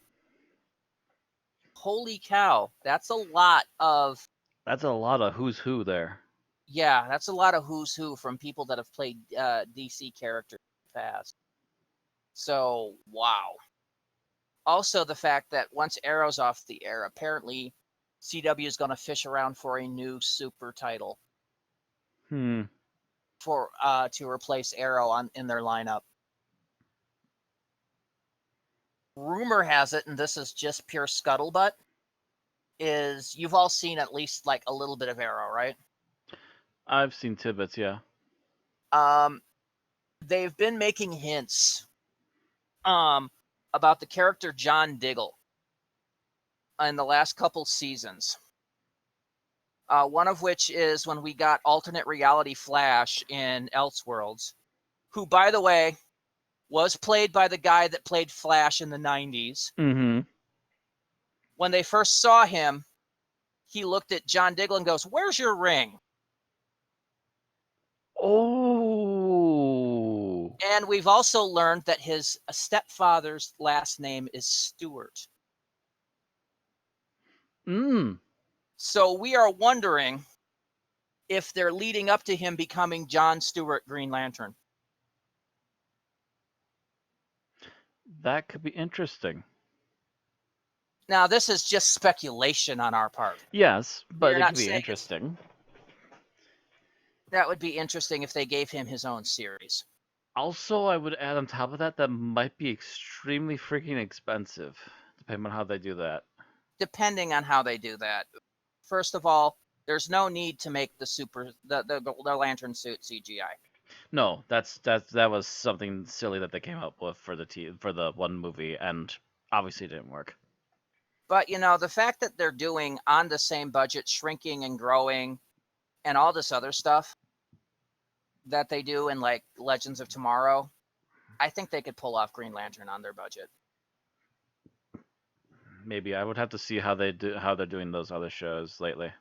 S2: holy cow, that's a lot of.
S1: That's a lot of who's who there.
S2: Yeah, that's a lot of who's who from people that have played DC characters in the past. So, wow. Also, the fact that once Arrow's off the air, apparently CW is going to fish around for a new super title. For to replace Arrow in their lineup. Rumor has it, and this is just pure scuttlebutt, is you've all seen at least like a little bit of Arrow, right?
S1: I've seen tidbits, yeah.
S2: They've been making hints about the character John Diggle. in the last couple seasons. One of which is when we got alternate reality Flash in Elseworlds, who, by the way, was played by the guy that played Flash in the 90s.
S1: Mm-hmm.
S2: When they first saw him, he looked at John Diggle and goes, "Where's your ring?"
S1: Oh.
S2: And we've also learned that his stepfather's last name is Stewart.
S1: Mm.
S2: So we are wondering if they're leading up to him becoming John Stewart Green Lantern.
S1: That could be interesting.
S2: Now, this is just speculation on our part.
S1: Yes, but
S2: We're
S1: it
S2: not
S1: could be
S2: saying
S1: interesting.
S2: that would be interesting if they gave him his own series.
S1: Also, I would add on top of that, that might be extremely freaking expensive, depending on how they do that.
S2: Depending on how they do that. First of all, there's no need to make the lantern suit CGI.
S1: No, that was something silly that they came up with for the one movie, and obviously it didn't work.
S2: But the fact that they're doing on the same budget, shrinking and growing, and all this other stuff that they do in like Legends of Tomorrow, I think they could pull off Green Lantern on their budget.
S1: Maybe I would have to see how they're doing those other shows lately.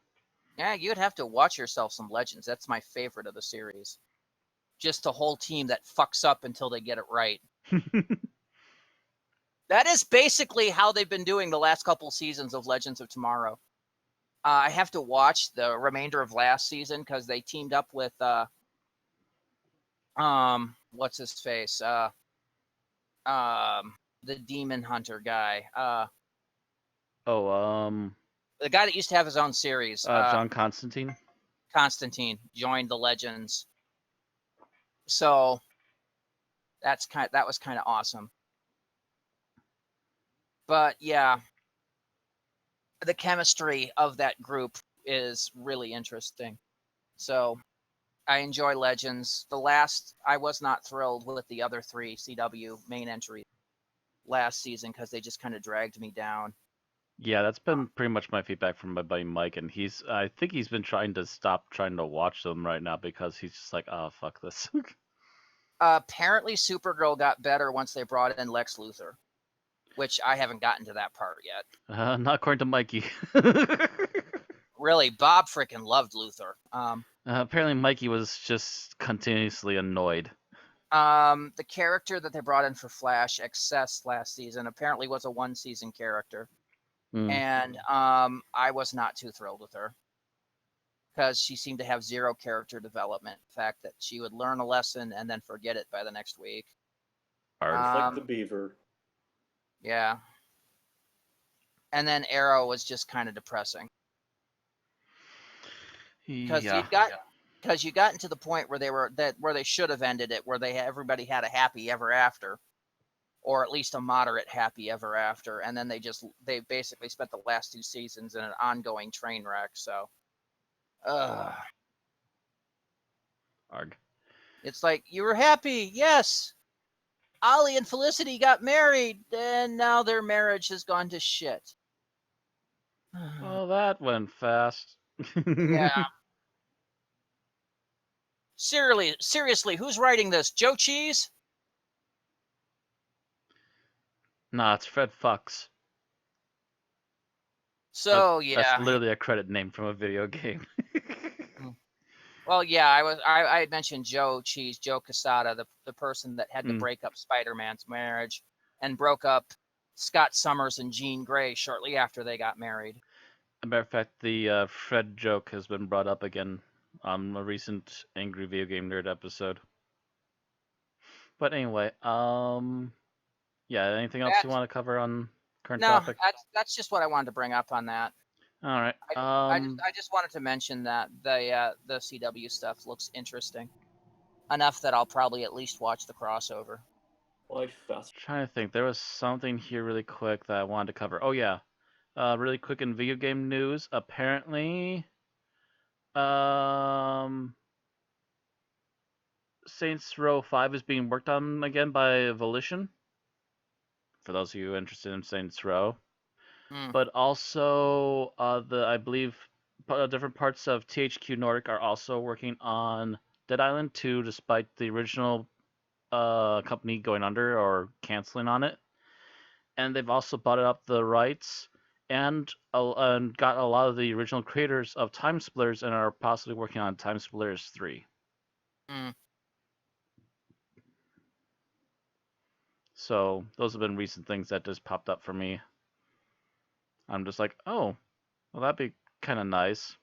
S2: Yeah, you'd have to watch yourself some Legends. That's my favorite of the series. Just a whole team that fucks up until they get it right. That is basically how they've been doing the last couple seasons of Legends of Tomorrow. I have to watch the remainder of last season because they teamed up with what's his face? The Demon Hunter guy. The guy that used to have his own series.
S1: John Constantine.
S2: Constantine joined the Legends. So that was kind of awesome. But yeah, the chemistry of that group is really interesting. So I enjoy Legends. I was not thrilled with the other 3 CW main entries last season because they just kind of dragged me down.
S1: Yeah, that's been pretty much my feedback from my buddy Mike, and I think he's been trying to stop trying to watch them right now because he's just like, oh, fuck this.
S2: Apparently Supergirl got better once they brought in Lex Luthor, which I haven't gotten to that part yet.
S1: Not according to Mikey.
S2: Really, Bob freaking loved Luthor.
S1: Apparently Mikey was just continuously annoyed.
S2: The character that they brought in for Flash, Excess, last season, apparently was a 1-season character. And I was not too thrilled with her because she seemed to have 0 character development. The fact that she would learn a lesson and then forget it by the next week.
S3: Like the beaver.
S2: Yeah. And then Arrow was just kind of depressing. Because you got into the point where they should have ended it, where everybody had a happy ever after, or at least a moderate happy ever after, and then they basically spent the last 2 seasons in an ongoing train wreck. So,
S1: Arg.
S2: It's like, you were happy, yes. Ollie and Felicity got married, and now their marriage has gone to shit.
S1: Well, that went fast.
S2: Yeah. Seriously, who's writing this? Joe Cheese?
S1: Nah, it's Fred Fox.
S2: So
S1: That's literally a credit name from a video game.
S2: Well, yeah, I had mentioned Joe Cheese, Joe Quesada, the person that had to break up Spider-Man's marriage and broke up Scott Summers and Jean Grey shortly after they got married.
S1: As a matter of fact, the Fred joke has been brought up again on a recent Angry Video Game Nerd episode. But anyway, yeah, anything else you want to cover on current topic?
S2: No, that's just what I wanted to bring up on that.
S1: All right.
S2: I just wanted to mention that the CW stuff looks interesting enough that I'll probably at least watch the crossover.
S1: Trying to think, there was something here really quick that I wanted to cover. Oh yeah, really quick in video game news. Apparently, Saints Row 5 is being worked on again by Volition. For those of you interested in Saints Row, but also I believe different parts of THQ Nordic are also working on Dead Island 2, despite the original company going under or canceling on it. And they've also bought up the rights and got a lot of the original creators of Time Splitters and are possibly working on Time Splitters 3. So those have been recent things that just popped up for me. I'm just like, oh, well, that'd be kind of nice.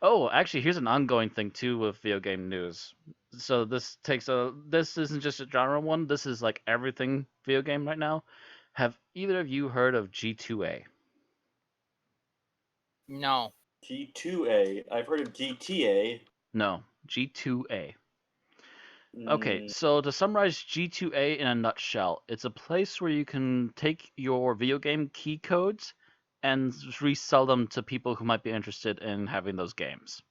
S1: Oh, actually, here's an ongoing thing too with video game news. So this isn't just a genre one. This is like everything video game right now. Have either of you heard of G2A?
S2: No.
S3: G2A. I've heard of GTA.
S1: No, G2A. Okay, so to summarize G2A in a nutshell, it's a place where you can take your video game key codes and resell them to people who might be interested in having those games.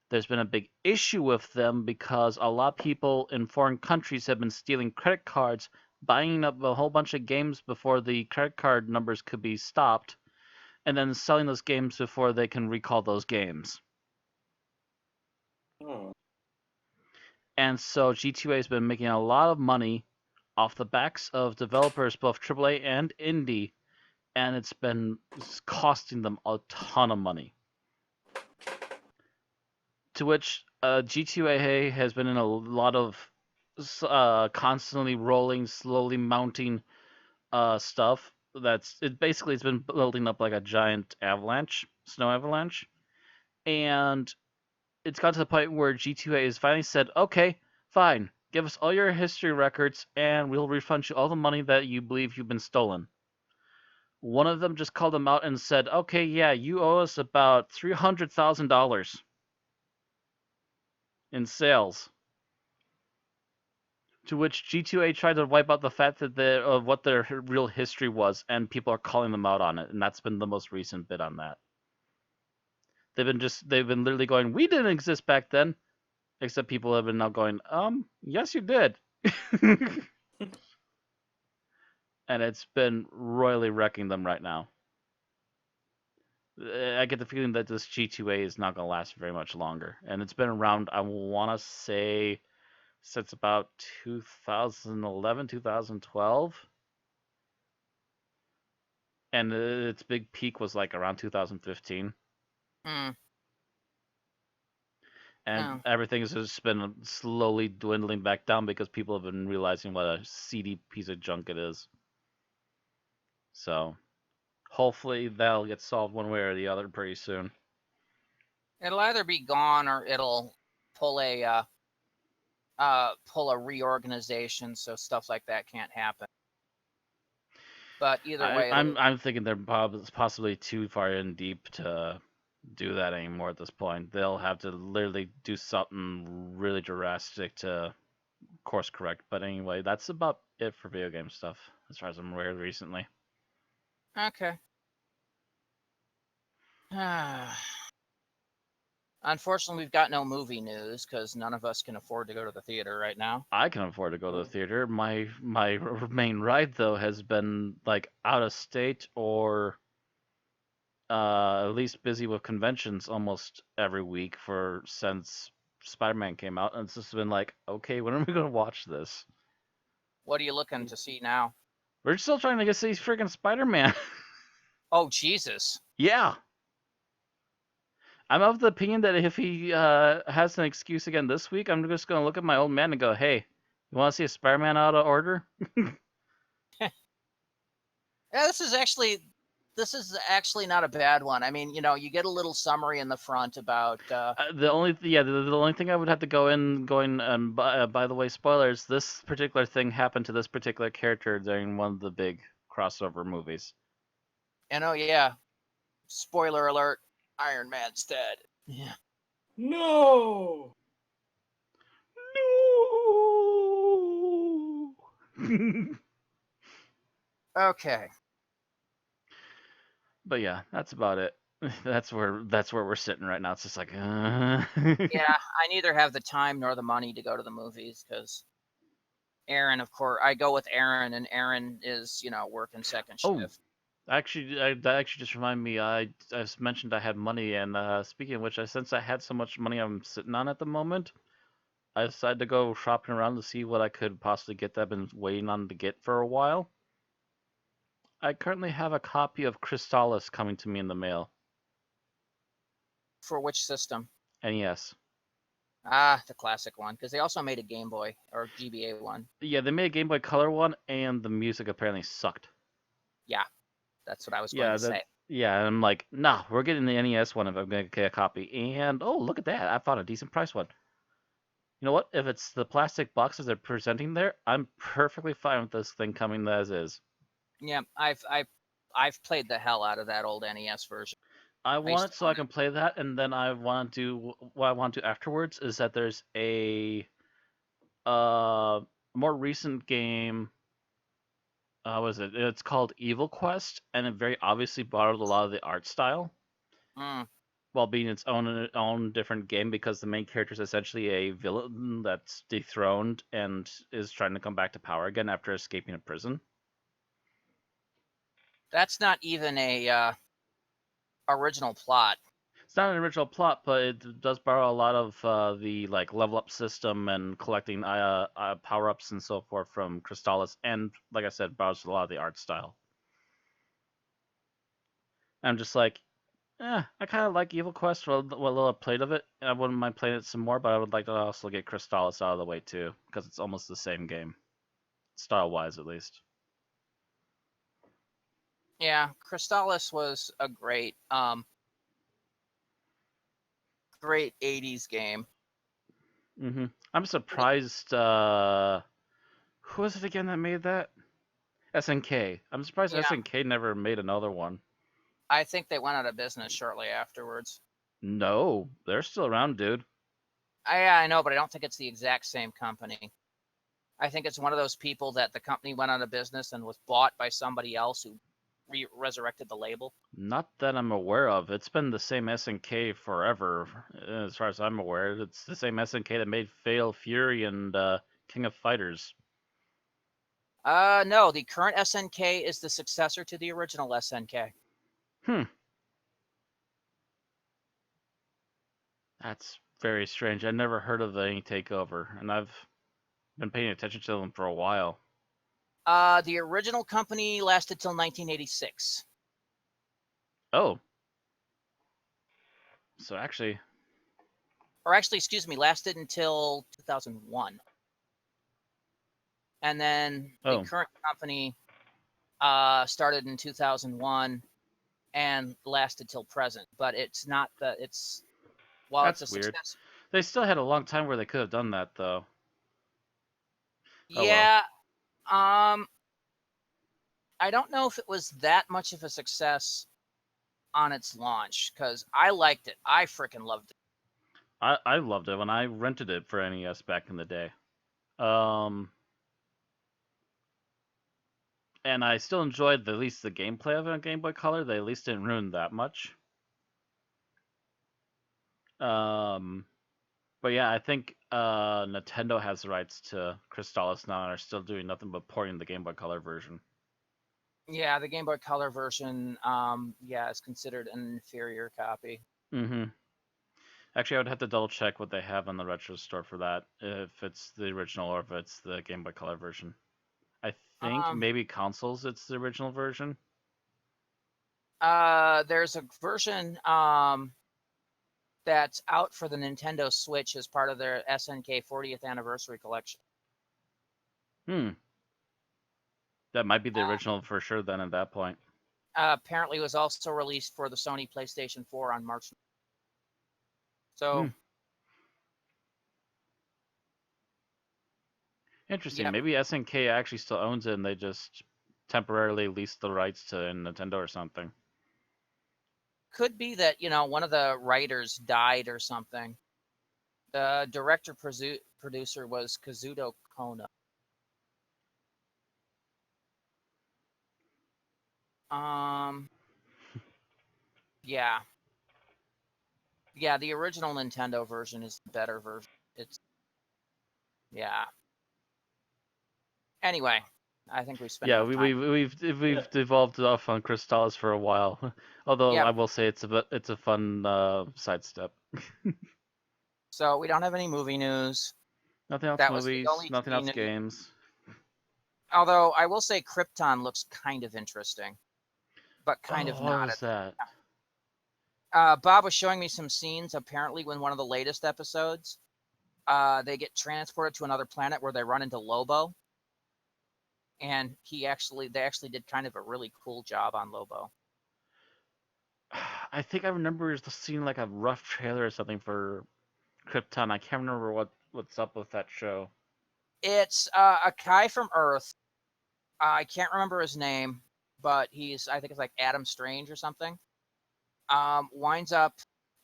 S1: There's been a big issue with them because a lot of people in foreign countries have been stealing credit cards, buying up a whole bunch of games before the credit card numbers could be stopped, and then selling those games before they can recall those games.
S3: Oh.
S1: And so G2A has been making a lot of money off the backs of developers, both AAA and indie, and it's been costing them a ton of money. To which G2A has been in a lot of constantly rolling, slowly mounting stuff. It's been building up like a giant snow avalanche, and it's got to the point where G2A has finally said, okay, fine, give us all your history records and we'll refund you all the money that you believe you've been stolen. One of them just called them out and said, okay, yeah, you owe us about $300,000 in sales. To which G2A tried to wipe out the fact that of what their real history was, and people are calling them out on it, and that's been the most recent bit on that. They've been literally going, we didn't exist back then. Except people have been now going, yes you did. And it's been royally wrecking them right now. I get the feeling that this G2A is not going to last very much longer. And it's been around, I want to say, since about 2011, 2012. And its big peak was like around 2015. And everything has just been slowly dwindling back down because people have been realizing what a seedy piece of junk it is. So, hopefully that'll get solved one way or the other pretty soon.
S2: It'll either be gone or it'll pull a reorganization so stuff like that can't happen. But either way,
S1: I'm thinking they're possibly too far in deep to do that anymore at this point. They'll have to literally do something really drastic to course correct. But anyway, that's about it for video game stuff as far as I'm aware recently.
S2: Okay. Unfortunately, we've got no movie news because none of us can afford to go to the theater right now.
S1: I can afford to go to the theater. My main ride though has been like out of state or at least busy with conventions almost every week since Spider-Man came out, and it's just been like, okay, when are we gonna watch this?
S2: What are you looking to see now?
S1: We're still trying to get to see freaking Spider-Man.
S2: Oh Jesus!
S1: Yeah, I'm of the opinion that if he has an excuse again this week, I'm just gonna look at my old man and go, hey, you want to see a Spider-Man out of order?
S2: Yeah, this is actually not a bad one. I mean, you get a little summary in the front about.
S1: The only thing I would have to by the way, spoilers. This particular thing happened to this particular character during one of the big crossover movies.
S2: And oh yeah, spoiler alert: Iron Man's dead. Yeah.
S3: No.
S1: No.
S2: Okay.
S1: But yeah, that's about it. That's where we're sitting right now. It's just like,
S2: Yeah, I neither have the time nor the money to go to the movies because Aaron, of course, I go with Aaron, and Aaron is, working second shift.
S1: That actually just reminded me. I just mentioned I had money, and speaking of which, since I had so much money I'm sitting on at the moment, I decided to go shopping around to see what I could possibly get that I've been waiting on to get for a while. I currently have a copy of Crystalis coming to me in the mail.
S2: For which system?
S1: NES.
S2: Ah, the classic one, because they also made a Game Boy or GBA one.
S1: Yeah, they made a Game Boy Color one, and the music apparently sucked.
S2: Yeah, that's what I was going
S1: Yeah,
S2: to say.
S1: and I'm like, nah, we're getting the NES one if I'm gonna get a copy. And oh, look at that! I found a decent price one. You know what? If it's the plastic boxes they're presenting there, I'm perfectly fine with this thing coming as is.
S2: Yeah, I've played the hell out of that old NES version.
S1: I
S2: I used
S1: want
S2: to
S1: it so I
S2: own it.
S1: can play that, and then I want to do what I want to afterwards is that there's a more recent game. What is it? It's called Evil Quest, and it very obviously borrowed a lot of the art style
S2: Mm,
S1: while being its own different game because the main character is essentially a villain that's dethroned and is trying to come back to power again after escaping a prison.
S2: that's not even a original plot.
S1: It's not an original plot, but it does borrow a lot of the like level up system and collecting power ups and so forth from Crystalis, and like I said, borrows a lot of the art style. I'm just like, I kind of like Evil Quest for what little I played of it. I wouldn't mind playing it some more, but I would like to also get Crystalis out of the way too, because it's almost the same game, style wise at least.
S2: Yeah, Crystalis was a great 80s game.
S1: I'm surprised. Who was it again that made that? SNK. I'm surprised
S2: Yeah,
S1: SNK never made another one.
S2: I think they went out of business shortly afterwards.
S1: No, they're still around, dude.
S2: I know, but I don't think it's the exact same company. I think it's one of those people that the company went out of business and was bought by somebody else who resurrected the label.
S1: Not that I'm aware of. It's been the same SNK forever, as far as I'm aware. It's the same SNK that made Fatal Fury and King of Fighters.
S2: No, the current SNK is the successor to the original SNK.
S1: Hmm. That's very strange. I never heard of any takeover, and I've been paying attention to them for a while.
S2: The original company lasted till 1986.
S1: Oh. So actually,
S2: Or actually, excuse me, lasted until 2001. And then the
S1: oh,
S2: current company started in 2001 and lasted till present. But it's not the it's while it's a
S1: that's weird.
S2: success.
S1: They still had a long time where they could have done that, though. Oh well.
S2: Yeah, um, I don't know if it was that much of a success on its launch because I liked it. I freaking loved it.
S1: I loved it when I rented it for NES back in the day. Um, and I still enjoyed at least the gameplay of it on Game Boy Color. They at least didn't ruin that much. Um, but yeah, I think Nintendo has the rights to Crystalis now and are still doing nothing but porting the Game Boy Color version.
S2: Yeah, the Game Boy Color version, yeah, is considered an inferior copy.
S1: Mm-hmm. Actually, I would have to double check what they have on the retro store for that, if it's the original or if it's the Game Boy Color version. I think
S2: Um,
S1: maybe consoles it's the original version.
S2: there's a version that's out for the Nintendo Switch as part of their SNK 40th anniversary collection.
S1: Hmm. That might be the
S2: Uh,
S1: original for sure then at that point.
S2: apparently, was also released for the Sony PlayStation 4 on March. So,
S1: Hmm. Interesting.
S2: yep,
S1: Maybe SNK actually still owns it and they just temporarily leased the rights to Nintendo or something.
S2: could be that one of the writers died or something. The director producer was Kazuto Kono. Um, yeah, yeah. The original Nintendo version is the better version. It's yeah. Anyway, I think we've spent
S1: Yeah,
S2: enough time.
S1: we've devolved off on Crystalis for a while. Although
S2: Yeah.
S1: I will say it's a fun sidestep.
S2: So we don't have any movie news.
S1: Nothing else
S2: That was the
S1: movies,
S2: only
S1: nothing
S2: TV
S1: else
S2: news.
S1: games.
S2: Although I will say Krypton looks kind of interesting, but kind of
S1: What
S2: not.
S1: was that?
S2: Bob was showing me some scenes. Apparently, in one of the latest episodes, they get transported to another planet where they run into Lobo, and they actually did kind of a really cool job on Lobo.
S1: I think I remember seeing like a rough trailer or something for Krypton. I can't remember what's up with that show.
S2: It's a guy from Earth. I can't remember his name, but I think it's like Adam Strange or something. Winds up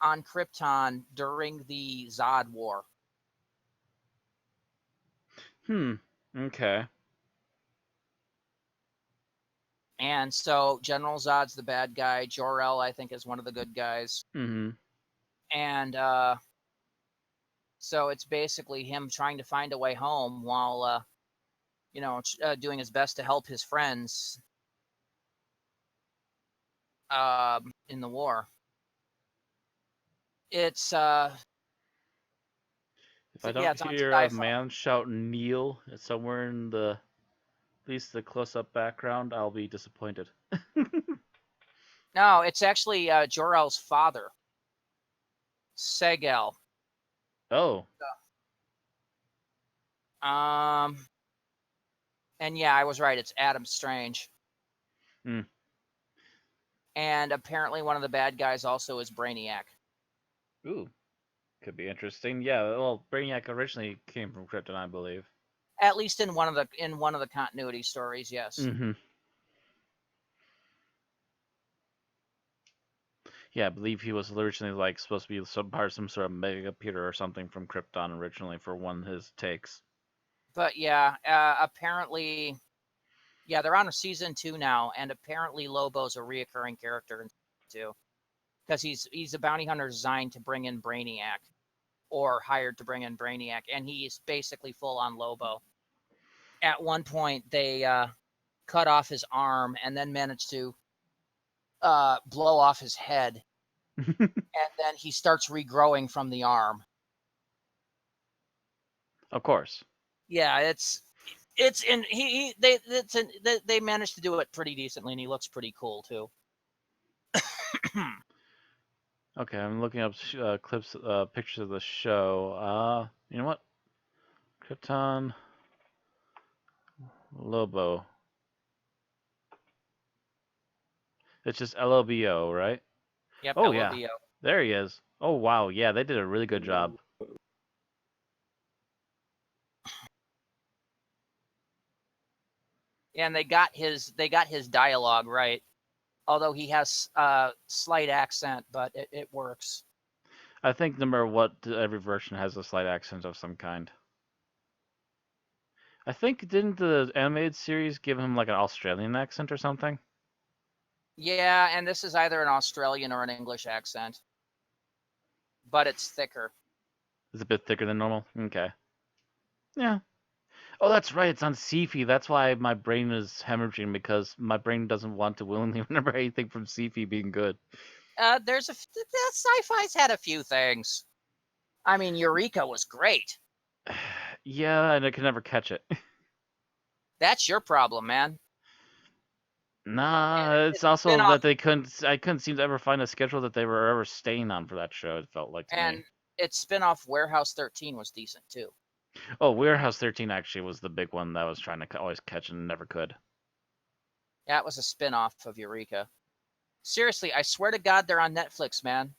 S2: on Krypton during the Zod War.
S1: Okay.
S2: And so General Zod's the bad guy. Jor-El, I think, is one of the good guys.
S1: Mm-hmm.
S2: And so it's basically him trying to find a way home while, doing his best to help his friends in the war. It's
S1: If I
S2: yeah,
S1: don't
S2: it's on
S1: hear a
S2: Sci-Fi.
S1: man shout "kneel" somewhere in at least the close-up background, I'll be disappointed.
S2: No, it's actually Jor-El's father, Segel.
S1: Oh.
S2: And yeah, I was right. It's Adam Strange.
S1: Hmm.
S2: And apparently one of the bad guys also is Brainiac.
S1: Ooh. Could be interesting. Yeah, well, Brainiac originally came from Krypton, I believe.
S2: At least in one of the continuity stories, yes.
S1: Mm-hmm. Yeah, I believe he was originally like supposed to be some sort of mega Peter or something from Krypton originally for one of his takes.
S2: But yeah, apparently, yeah, they're on season 2 now, and apparently Lobo's a reoccurring character in season 2 because he's a bounty hunter designed to bring in Brainiac, or hired to bring in Brainiac, and he's basically full on Lobo. At one point, they cut off his arm and then managed to blow off his head, and then he starts regrowing from the arm.
S1: Of course.
S2: Yeah, they managed to do it pretty decently, and he looks pretty cool too.
S1: Okay, I'm looking up clips, pictures of the show. You know what? Krypton Lobo. It's just LOBO, right?
S2: Yep,
S1: Oh
S2: LOBO.
S1: yeah, there he is. Oh wow, yeah, they did a really good job.
S2: And they got his dialogue right, although he has slight accent, but it works.
S1: I think no matter what, every version has a slight accent of some kind. I think didn't the animated series give him like an Australian accent or something?
S2: Yeah, and this is either an Australian or an English accent, but it's thicker.
S1: It's a bit thicker than normal. Okay. Yeah. Oh, that's right. It's on Sifi. That's why my brain is hemorrhaging, because my brain doesn't want to willingly remember anything from Sifi being good.
S2: Sci-Fi's had a few things. I mean, Eureka was great.
S1: Yeah, and I could never catch it.
S2: That's your problem, man.
S1: Nah, it's also that I couldn't seem to ever find a schedule that they were ever staying on for that show, it felt like to me.
S2: And its spin-off Warehouse 13 was decent too.
S1: Oh, Warehouse 13 actually was the big one that I was trying to always catch and never could.
S2: Yeah, it was a spin-off of Eureka. Seriously, I swear to God, they're on Netflix, man.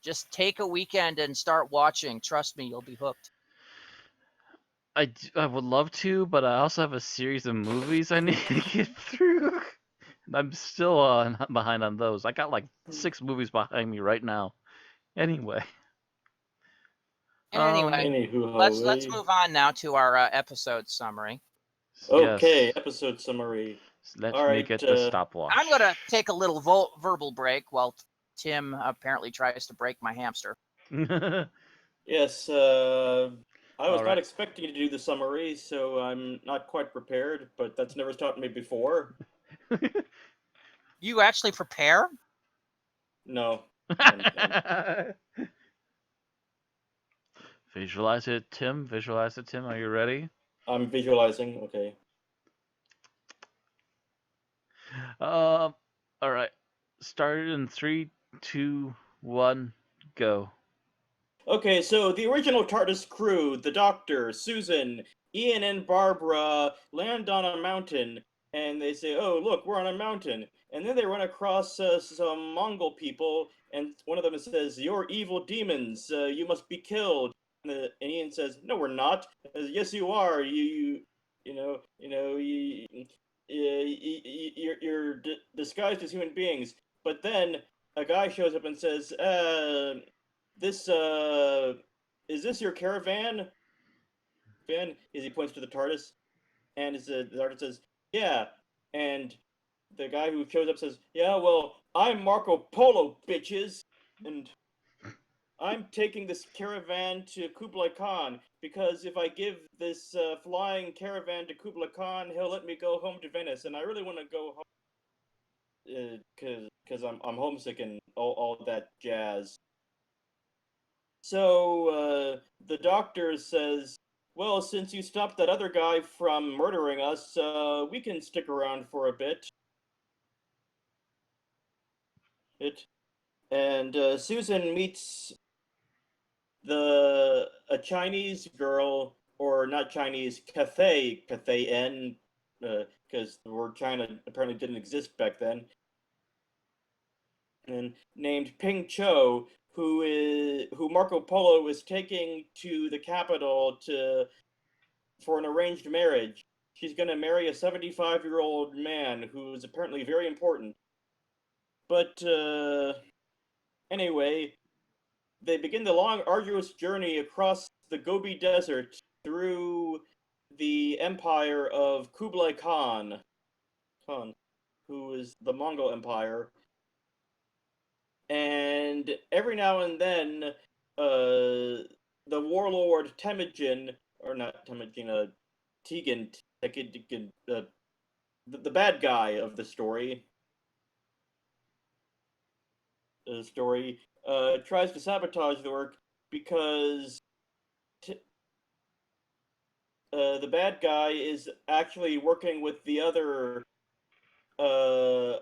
S2: Just take a weekend and start watching. Trust me, you'll be hooked.
S1: I would love to, but I also have a series of movies I need to get through. And I'm still behind on those. I got like 6 movies behind me right now. Anyway.
S2: Let's move on now to our episode summary.
S3: Okay,
S1: Yes.
S3: episode summary.
S1: Let
S3: All
S1: me
S3: right,
S1: get the stopwatch.
S2: I'm going to take a little verbal break while Tim apparently tries to break my hamster.
S3: Yes, I was
S1: All
S3: not
S1: right.
S3: expecting to do the summary, so I'm not quite prepared, but that's never stopped me before.
S2: You actually prepare?
S3: No.
S1: Visualize it, Tim. Visualize it, Tim. Are you ready?
S3: I'm visualizing, okay.
S1: All right. Started in 3, 2, 1, go.
S3: Okay, so the original TARDIS crew, the Doctor, Susan, Ian, and Barbara land on a mountain, and they say, "Oh, look, we're on a mountain." And then they run across some Mongol people, and one of them says, "You're evil demons. You must be killed." And Ian says, "No, we're not." "Yes, you are. You're disguised as human beings." But then a guy shows up and says, "This is this your caravan?" As he points to the TARDIS, and the TARDIS says, "Yeah." And the guy who shows up says, "Yeah, well, I'm Marco Polo, bitches, and I'm taking this caravan to Kublai Khan, because if I give this flying caravan to Kublai Khan, he'll let me go home to Venice, and I really want to go home, because I'm homesick and all that jazz." So the doctor says, "Well, since you stopped that other guy from murdering us, we can stick around for a bit." And Susan meets a Chinese girl, or not Chinese, Cathay N, because the word China apparently didn't exist back then, and named Ping Cho, who Marco Polo is taking to the capital for an arranged marriage. She's going to marry a 75-year-old man who is apparently very important. But anyway, they begin the long, arduous journey across the Gobi Desert through the empire of Kublai Khan, who is the Mongol Empire. And every now and then, the warlord Temujin, or not Temujin, Tegan, the bad guy of the story, tries to sabotage the work because the bad guy is actually working with the other uh,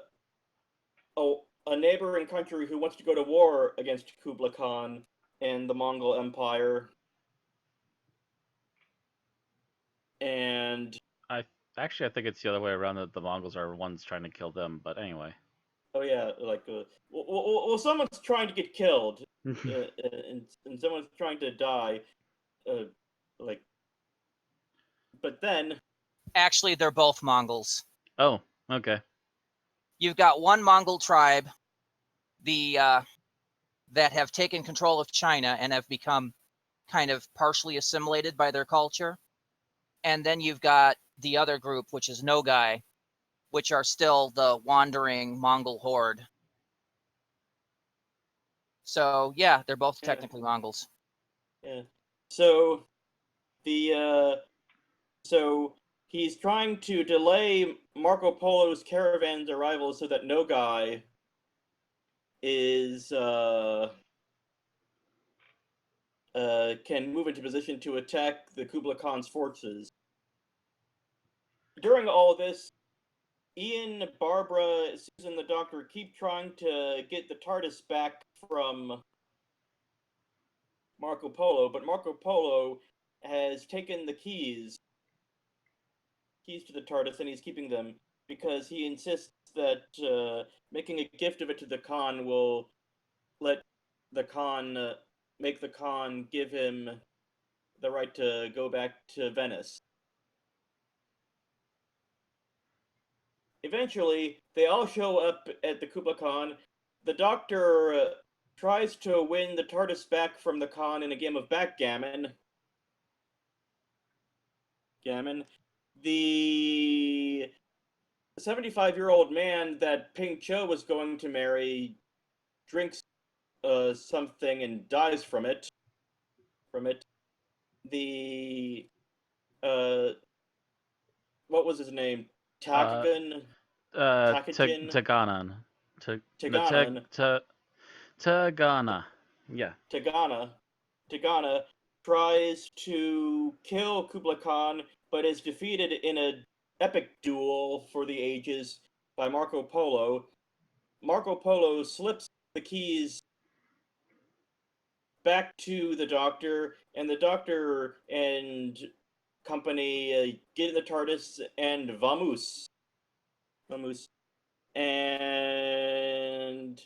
S3: a neighboring country who wants to go to war against Kublai Khan and the Mongol Empire. And
S1: I think it's the other way around, that the Mongols are ones trying to kill them. But anyway.
S3: oh yeah, like well, someone's trying to get killed, and someone's trying to die, like. But then,
S2: Actually, they're both Mongols.
S1: Oh, okay.
S2: You've got one Mongol tribe, that have taken control of China and have become kind of partially assimilated by their culture. And then you've got the other group, which is Nogai, which are still the wandering Mongol horde. So yeah, they're both technically Mongols.
S3: yeah. So so he's trying to delay Marco Polo's caravan's arrival so that Nogai is can move into position to attack the Kublai Khan's forces. During all this, Ian, Barbara, Susan, the Doctor keep trying to get the TARDIS back from Marco Polo, but Marco Polo has taken the keys to the TARDIS, and he's keeping them because he insists that making a gift of it to the Khan will let the Khan make the Khan give him the right to go back to Venice. Eventually, they all show up at the Kublai Khan. The Doctor tries to win the TARDIS back from the Khan in a game of backgammon. The 75-year-old man that Ping Cho was going to marry drinks something and dies from it. the what was his name?
S1: Uh,
S3: Takagan, Takajin,
S1: Taganan.
S3: Taganan,
S1: Tagana. Yeah.
S3: Tagana tries to kill Kublai Khan, but is defeated in an epic duel for the ages by Marco Polo. Marco Polo slips the keys back to the Doctor, and the Doctor and company get in the TARDIS and vamos. And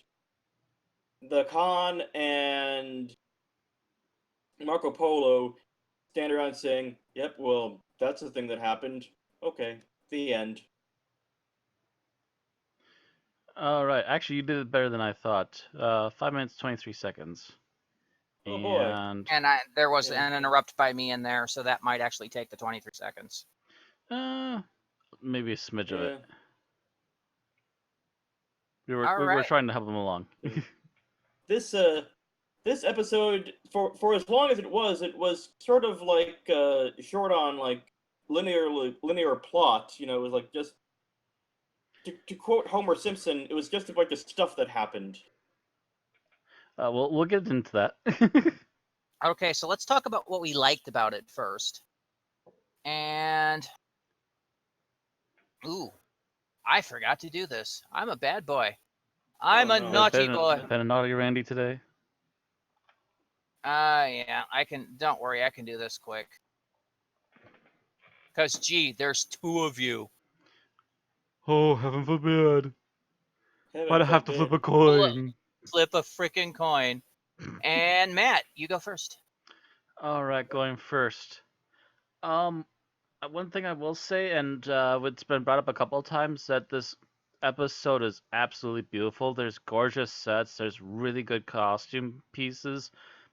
S3: the Khan and Marco Polo stand around saying, "Yep, well, that's the thing that happened. Okay, the end."
S1: All right. Actually, you did it better than I thought. 5 minutes 23 seconds.
S3: Oh boy.
S1: And
S2: There was
S3: Yeah.
S2: an interrupt by me in there, so that might actually take the 23 seconds.
S1: maybe a smidge of
S3: Yeah.
S1: it. We were
S2: Alright.
S1: trying to help him along.
S3: This episode, for as long as it was sort of like short on like linear plot. You know, it was like just to quote Homer Simpson, it was just a bunch of stuff that happened.
S1: We'll get into that.
S2: Okay, so let's talk about what we liked about it first. And ooh, I forgot to do this. I'm a bad boy. I'm
S3: Oh,
S2: a
S3: no.
S2: naughty boy.
S1: Been a naughty Randy today.
S2: Yeah, I can. Don't worry, I can do this quick. Cause gee, there's two of you.
S1: Oh, heaven forbid!
S3: Heaven
S1: Why'd I have to
S3: forbid.
S1: flip a coin?
S2: Flip a freaking coin. And Matt, you go first.
S1: All right, going first. One thing I will say, and it's been brought up a couple of times, that this episode is absolutely beautiful. There's gorgeous sets. There's really good costume pieces,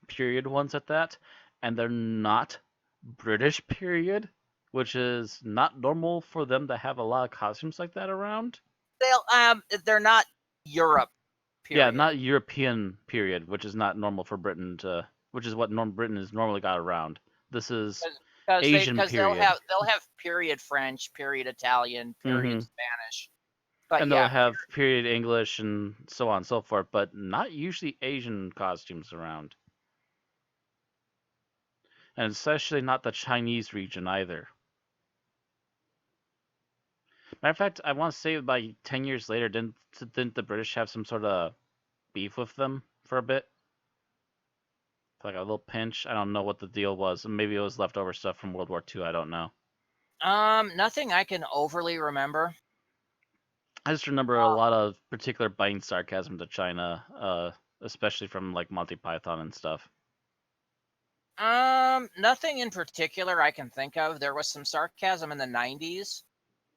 S1: period ones at that, and they're not British period, which is not normal for them to have a lot of costumes like that around.
S2: They're not Europe. Period.
S1: Yeah, not European period, which is not normal for Britain to, which is what Britain has normally got around. This is Asian
S2: because
S1: period.
S2: they'll have period French, period Italian, period Spanish. But
S1: and
S2: yeah,
S1: they'll have period English and so on and so forth, but not usually Asian costumes around. And especially not the Chinese region either. Matter of fact, I want to say by 10 years later, didn't the British have some sort of beef with them for a bit? Like a little pinch? I don't know what the deal was. Maybe it was leftover stuff from World War II, I don't know.
S2: Nothing I can overly remember.
S1: I just remember a lot of particular biting sarcasm to China, especially from like Monty Python and stuff.
S2: Nothing in particular I can think of. There was some sarcasm in the 90s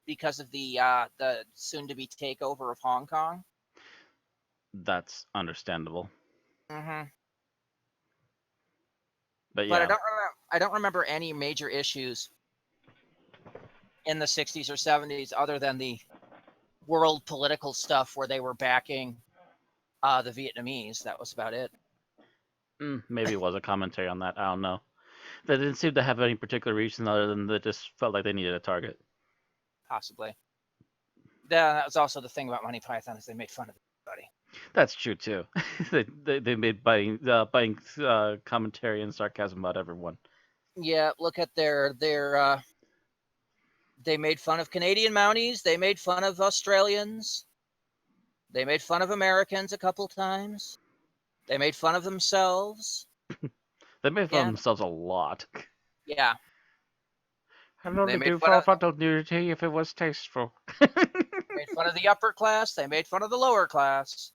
S2: because of the soon-to-be takeover of Hong Kong.
S1: That's understandable.
S2: Mm-hmm.
S1: But yeah.
S2: But I don't remember any major issues in the 60s or 70s other than the world political stuff where they were backing the Vietnamese. That was about it.
S1: Maybe it was a commentary on that. I don't know. They didn't seem to have any particular reason other than they just felt like they needed a target.
S2: Possibly. That was also the thing about Monty Python is they made fun of everybody.
S1: That's true too. they made biting commentary and sarcasm about everyone.
S2: Yeah, look at their they made fun of Canadian Mounties. They made fun of Australians. They made fun of Americans a couple times. They made fun of themselves.
S1: They made fun of themselves a lot.
S2: Yeah.
S1: I don't do frontal nudity if it was tasteful.
S2: Made fun of the upper class. They made fun of the lower class.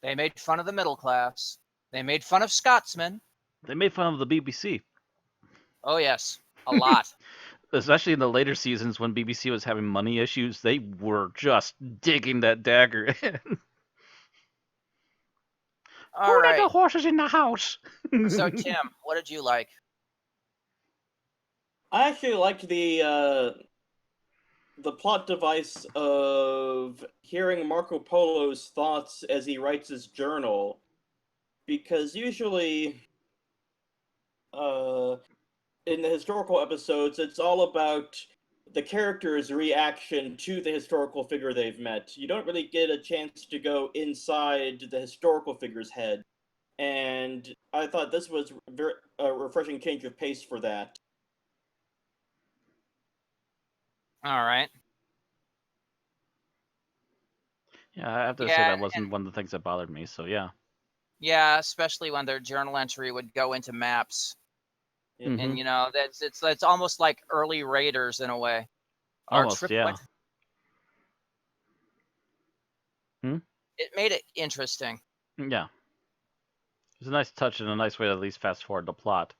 S2: They made fun of the middle class. They made fun of Scotsmen.
S1: They made fun of the BBC.
S2: Oh, yes. A lot.
S1: Especially in the later seasons when BBC was having money issues, they were just digging that dagger in.
S2: All right.
S1: Who let the horses in the house?
S2: So, Tim, what did you like?
S3: I actually liked the plot device of hearing Marco Polo's thoughts as he writes his journal, because usually in the historical episodes, it's all about the character's reaction to the historical figure they've met. You don't really get a chance to go inside the historical figure's head, and I thought this was a refreshing change of pace for that.
S2: All right.
S1: Yeah, I have to say
S2: Yeah,
S1: that wasn't one of the things that bothered me. So yeah.
S2: yeah, especially when their journal entry would go into maps,
S3: Yeah.
S1: Mhm.
S2: and you know it's almost like early Raiders in a way, or
S1: Almost, yeah.
S2: It made it interesting.
S1: Yeah. It's a nice touch and a nice way to at least fast forward the plot.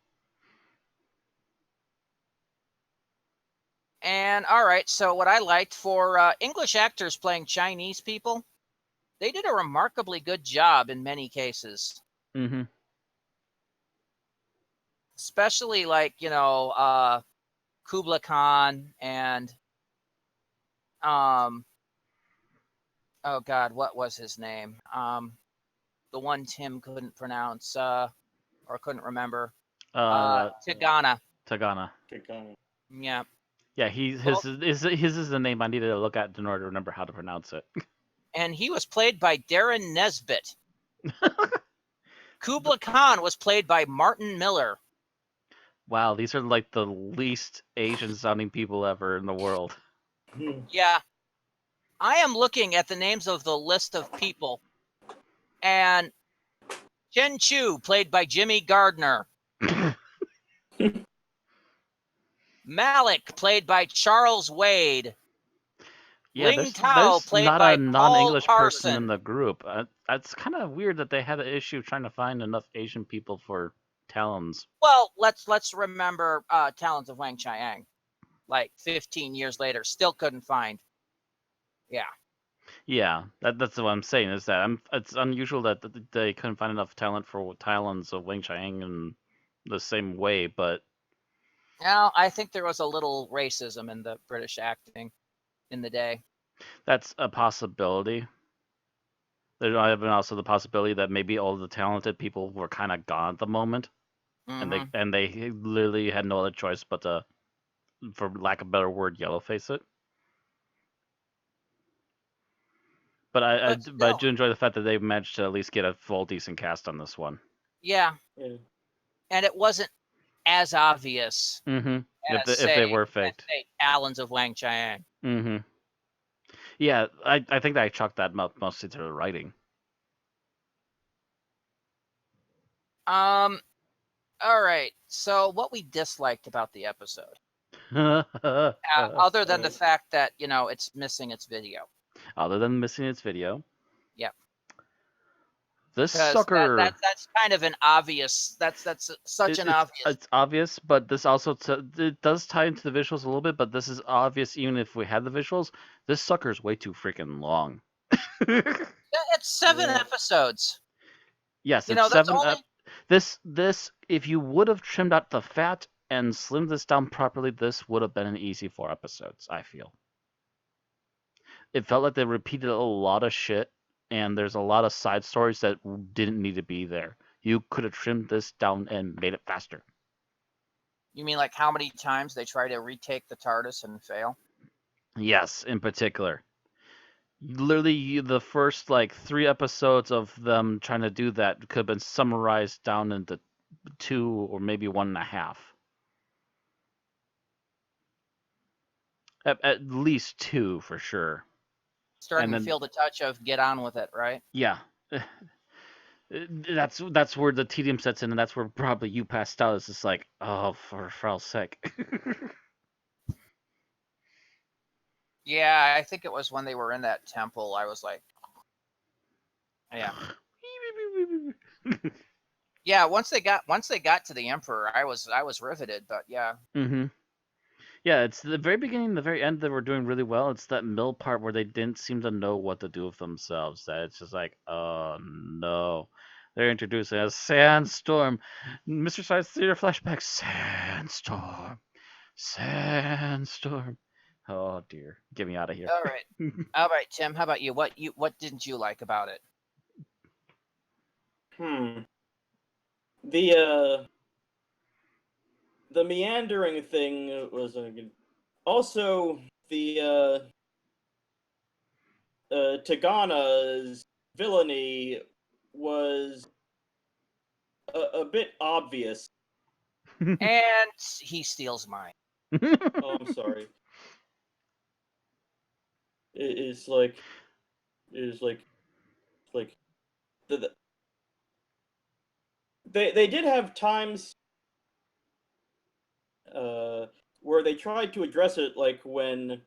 S2: And all right, so what I liked for English actors playing Chinese people, they did a remarkably good job in many cases.
S1: Mm-hmm.
S2: Especially like, Kublai Khan and oh God, what was his name? The one Tim couldn't pronounce or couldn't remember. Tigana.
S1: Tagana.
S2: Yeah.
S1: Yeah, his is the name I needed to look at in order to remember how to pronounce it.
S2: And he was played by Darren Nesbitt. Kublai Khan was played by Martin Miller.
S1: Wow, these are like the least Asian sounding people ever in the world.
S2: Yeah. I am looking at the names of the list of people, and Chen Chu, played by Jimmy Gardner. Malik, played by Charles Wade.
S1: Yeah,
S2: Ling Tao,
S1: there's
S2: played
S1: not
S2: by
S1: a
S2: Paul
S1: non-English person in
S2: Carson.
S1: the group. It's kind of weird that they had an issue trying to find enough Asian people for Talons.
S2: Well, let's remember Talons of Wang Chiang. Like 15 years later, still couldn't find. Yeah.
S1: Yeah, that's what I'm saying. Is that it's unusual that they couldn't find enough talent for Talons of Wing Chiang in the same way, but
S2: Now, I think there was a little racism in the British acting in the day.
S1: that's a possibility. There might have been also the possibility that maybe all the talented people were kind of gone at the moment,
S2: Mm-hmm.
S1: and they literally had no other choice but to, for lack of a better word, yellow face it. But I do enjoy the fact that they managed to at least get a full decent cast on this one.
S2: Yeah. And it wasn't as obvious
S1: Mm-hmm.
S2: as,
S1: If they were faked.
S2: say, Talons of Wang Chiang.
S1: Mm-hmm. Yeah, I think that I chalked that mostly to the writing.
S2: All right. So what we disliked about the episode, other than the fact that it's missing its video.
S1: Other than missing its video.
S2: Yep.
S1: This sucker.
S2: That's kind of an obvious. That's such an obvious.
S1: It's obvious, but this also it does tie into the visuals a little bit. But this is obvious even if we had the visuals. This sucker's way too freaking long.
S2: It's 7 episodes.
S1: Yes, it's 7. This if you would have trimmed out the fat and slimmed this down properly, this would have been an easy 4 episodes. I feel. It felt like they repeated a lot of shit, and there's a lot of side stories that didn't need to be there. You could have trimmed this down and made it faster.
S2: You mean like how many times they try to retake the TARDIS and fail?
S1: Yes, in particular. Literally, the first 3 episodes of them trying to do that could have been summarized down into 2 or maybe 1.5. At least 2 for sure.
S2: Starting to feel the touch of get on with it, right?
S1: Yeah. That's where the tedium sets in, and that's where probably you passed out. It's just like, oh, for hell's sake.
S2: Yeah, I think it was when they were in that temple. I was like, yeah. Yeah, once they got to the Emperor, I was riveted, but yeah.
S1: Mm-hmm. Yeah, it's the very beginning, the very end that were doing really well. It's that middle part where they didn't seem to know what to do with themselves. That it's just like, oh no. They're introducing a sandstorm. Mr. Science Theater flashback. Sandstorm. Oh dear. Get me out of here.
S2: All right, Tim, how about you? What didn't you like about it?
S3: the meandering thing was also the Tagana's villainy was a bit obvious.
S2: And he steals mine.
S3: Oh, I'm sorry. It's like the they did have times where they tried to address it, like when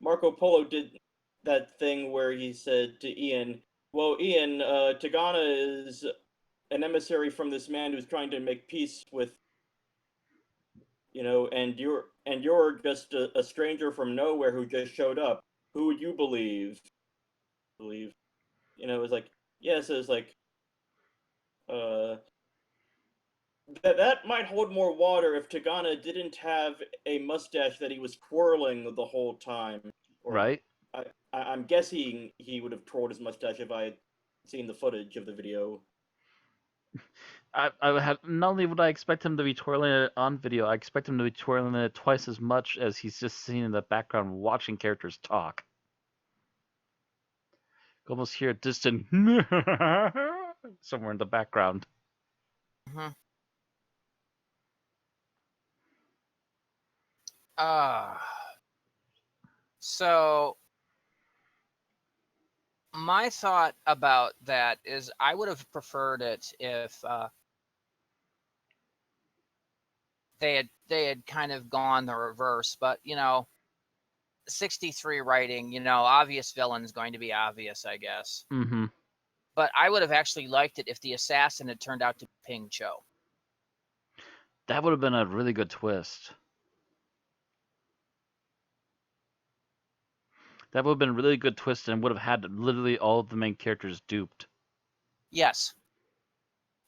S3: Marco Polo did that thing where he said to Ian, "Well, Ian, Tagana is an emissary from this man who's trying to make peace with, and you're just a stranger from nowhere who just showed up. Who would you believe? Believe?" It was like, yes, it was like, uh, that might hold more water if Tagana didn't have a mustache that he was twirling the whole time. Or
S1: Right?
S3: I'm guessing he would have twirled his mustache if I had seen the footage of the video.
S1: I had not only would I expect him to be twirling it on video, I expect him to be twirling it twice as much as he's just sitting in the background watching characters talk. You almost hear a distant somewhere in the background.
S2: Mm-hmm. So my thought about that is I would have preferred it if they had kind of gone the reverse, but 63 writing, obvious villain's going to be obvious, I guess.
S1: Mm-hmm.
S2: But I would have actually liked it if the assassin had turned out to be Ping Cho.
S1: That would have been a really good twist. That would have been a really good twist and would have had literally all of the main characters duped.
S2: Yes.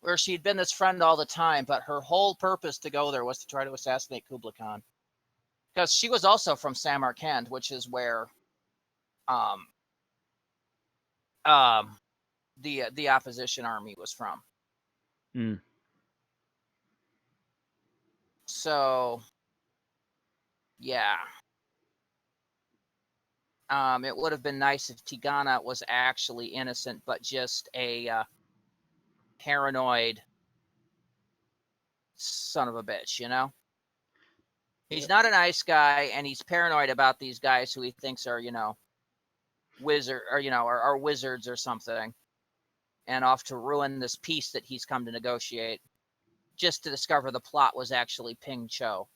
S2: Where she'd been this friend all the time, but her whole purpose to go there was to try to assassinate Kublai Khan. Because she was also from Samarkand, which is where the opposition army was from.
S1: Mm.
S2: So, yeah. It would have been nice if Tigana was actually innocent, but just a paranoid son of a bitch, He's not a nice guy, and he's paranoid about these guys who he thinks are, wizard or are wizards or something, and off to ruin this peace that he's come to negotiate. Just to discover the plot was actually Ping Cho,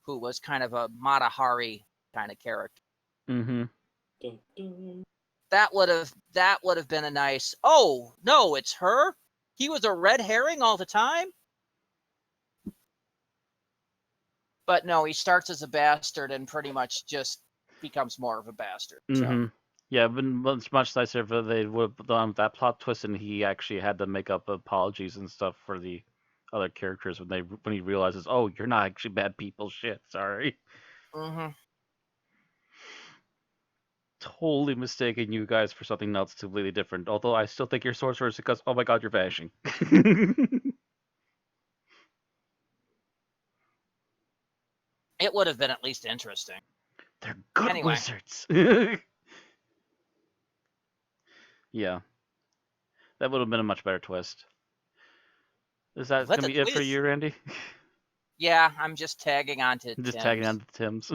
S2: who was kind of a Mata Hari kind of character.
S1: Mm-hmm.
S3: Dun, dun.
S2: That would have been a nice. Oh no, it's her. He was a red herring all the time. But no, he starts as a bastard and pretty much just becomes more of a bastard.
S1: Mm-hmm.
S2: So.
S1: Yeah, it would have been much nicer if they would have done that plot twist and he actually had to make up apologies and stuff for the other characters when he realizes, oh, you're not actually bad people. Shit, sorry.
S2: Mm-hmm.
S1: Totally mistaken you guys for something else completely different. Although I still think you're sorcerers because, oh my god, you're vanishing.
S2: It would have been at least interesting.
S1: They're good
S2: Anyway.
S1: wizards. Yeah. That would have been a much better twist. Is that
S2: Let
S1: going to
S2: the
S1: be it for
S2: twist-
S1: you, Randy?
S2: Yeah, I'm just tagging onto
S1: Just
S2: Tim's.
S1: tagging on to Tim's.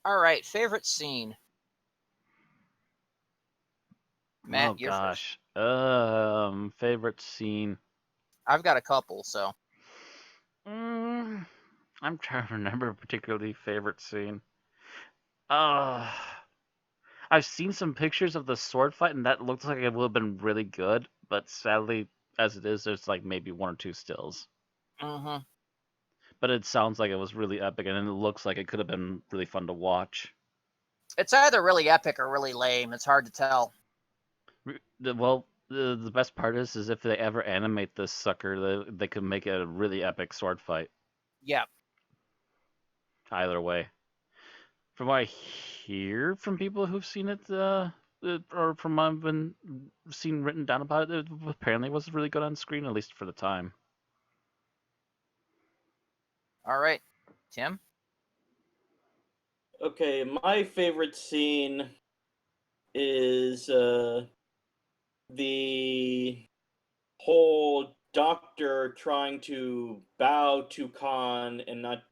S2: All right, favorite scene. Matt,
S1: Oh
S2: you're first.
S1: gosh. Favorite scene.
S2: I've got a couple, so.
S1: I'm trying to remember a particularly favorite scene. I've seen some pictures of the sword fight, and that looks like it would have been really good. But sadly, as it is, there's like maybe one or two stills.
S2: Mm-hmm.
S1: But it sounds like it was really epic, and it looks like it could have been really fun to watch.
S2: It's either really epic or really lame. It's hard to tell.
S1: Well, the best part is if they ever animate this sucker, they could make it a really epic sword fight.
S2: Yep.
S1: Either way. From what I hear from people who've seen it, or from what I've been seen written down about it, it apparently was really good on screen, at least for the time.
S2: All right, Tim.
S3: Okay, my favorite scene is the whole doctor trying to bow to Khan and not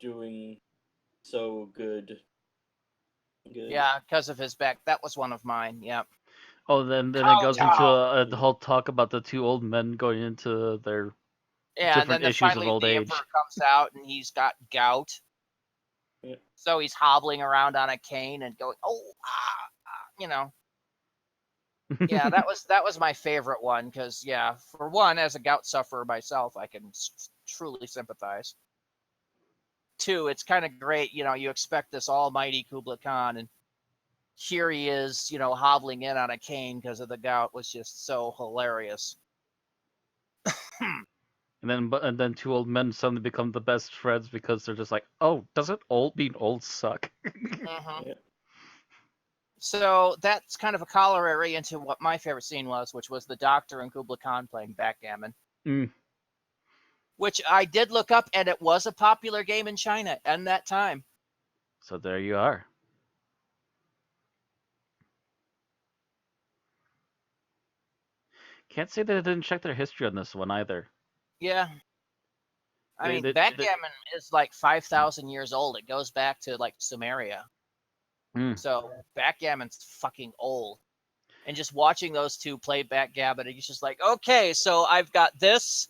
S3: doing so good.
S2: Yeah, because of his back. That was one of mine. Yeah.
S1: Oh, then it goes into
S2: Kowtow.
S1: the whole talk about the two old men going into their
S2: Yeah, and
S1: different
S2: then
S1: issues of
S2: finally
S1: old
S2: the
S1: age.
S2: Emperor comes out and he's got gout.
S3: Yeah.
S2: So he's hobbling around on a cane and going, oh, you know. Yeah, that was my favorite one because, yeah, for one, as a gout sufferer myself, I can truly sympathize. Two, it's kind of great, you expect this almighty Kublai Khan, and here he is, hobbling in on a cane because of the gout was just so hilarious.
S1: And then two old men suddenly become the best friends because they're just like, oh, doesn't being old suck?
S2: Mm-hmm.
S3: Yeah.
S2: So that's kind of a corollary into what my favorite scene was, which was the Doctor and Kublai Khan playing backgammon.
S1: Mm.
S2: Which I did look up, and it was a popular game in China at that time.
S1: So there you are. Can't say that I didn't check their history on this one either.
S2: Yeah. I
S1: They,
S2: mean,
S1: they, they,
S2: backgammon is like 5,000 years old. It goes back to like Sumeria.
S1: mm.
S2: So backgammon's fucking old. And just watching those two play backgammon, it's just like, okay, so I've got this.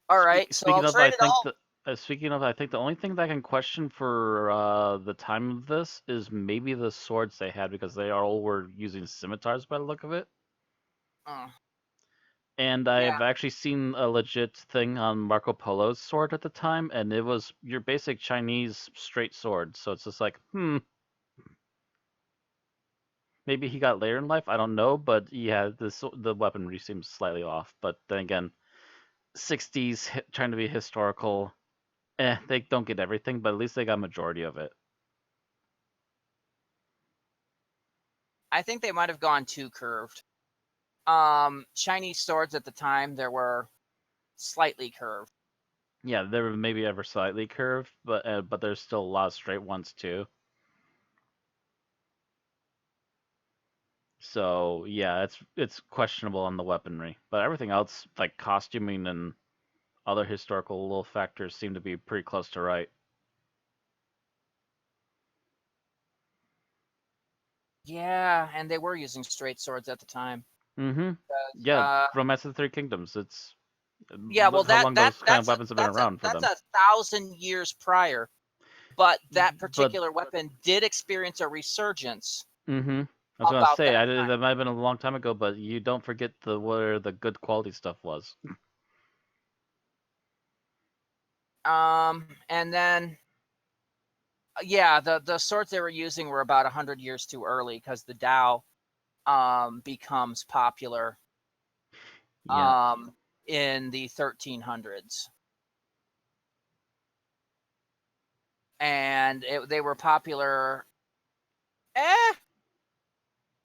S2: All right, so I'll
S1: Speaking of, I
S2: trade it
S1: think
S2: all.
S1: I think the only thing that I can question for the time of this is maybe the swords they had because they all were using scimitars by the look of it.
S2: Uh,
S1: And
S2: yeah,
S1: I've actually seen a legit thing on Marco Polo's sword at the time, and it was your basic Chinese straight sword. So it's just like, maybe he got later in life. I don't know, but yeah, the weaponry seems slightly off. But then again, 60s trying to be historical. They don't get everything, but at least they got majority of it.
S2: I think they might have gone too curved. Chinese swords at the time, there were slightly curved.
S1: Yeah, they were maybe ever slightly curved, but there's still a lot of straight ones too. So yeah, it's questionable on the weaponry, but everything else like costuming and other historical little factors seem to be pretty close to right.
S2: Yeah, and they were using straight swords at the time.
S1: Mm-hmm. Yeah,
S2: Uh,
S1: Romance of the Three Kingdoms.
S2: yeah, well,
S1: Look how long those kind of
S2: that's
S1: weapons have been around for
S2: that's
S1: them.
S2: 1,000 years prior. But that
S1: But
S2: particular weapon did experience a resurgence
S1: mm-hmm. I was gonna
S2: about
S1: say
S2: that
S1: that might have been a long time ago, but you don't forget where the good quality stuff was.
S2: time. And then yeah, the swords they were using were about 100 years too early because the Dao becomes popular
S1: Yeah.
S2: in the 1300s, and they were popular. Eh,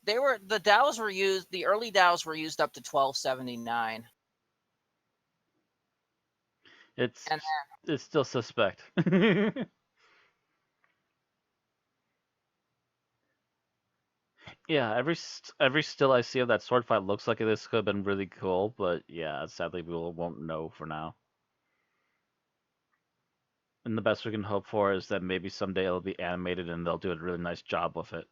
S2: the Dows were used. The early Dows were used up to 1279,
S1: It's
S2: and
S1: it's still suspect. Yeah, every still I see of that sword fight looks like this could have been really cool, but yeah, sadly we won't know for now. And the best we can hope for is that maybe someday it'll be animated and they'll do a really nice job with it.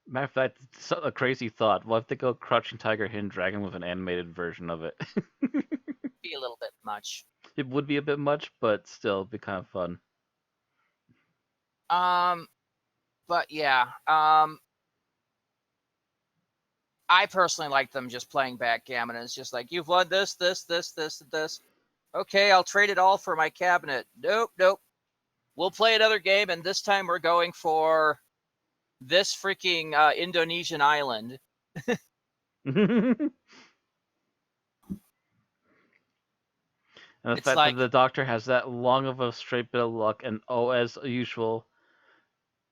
S1: Matter of fact, a crazy thought. What if they go Crouching Tiger, Hidden Dragon with an animated version of it?
S2: be a little bit much.
S1: It would be a bit much, but still it'd be kind of fun.
S2: Um, but yeah, I personally like them just playing backgammon. It's just like, you've won this, this. Okay, I'll trade it all for my cabinet. Nope. We'll play another game, and this time we're going for this freaking Indonesian island.
S1: And the
S2: It's
S1: fact that
S2: like,
S1: the doctor has that long of a straight bit of luck, and oh, as usual,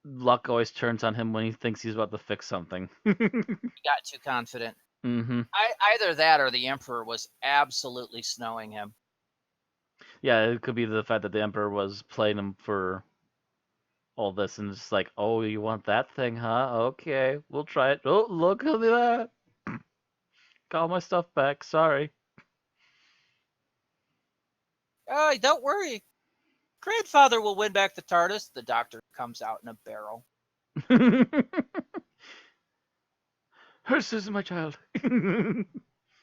S1: luck always turns on him when he thinks he's about to fix something.
S2: He got too confident.
S1: Mm-hmm.
S2: Either that or the Emperor was absolutely snowing him.
S1: Yeah, it could be the fact that the Emperor was playing him for all this, and it's like, oh, you want that thing, huh? Okay, we'll try it. Oh, look at that. Got all my stuff back. Sorry.
S2: Oh, don't worry. Grandfather will win back the TARDIS. The Doctor comes out in a barrel.
S1: Hers is my child.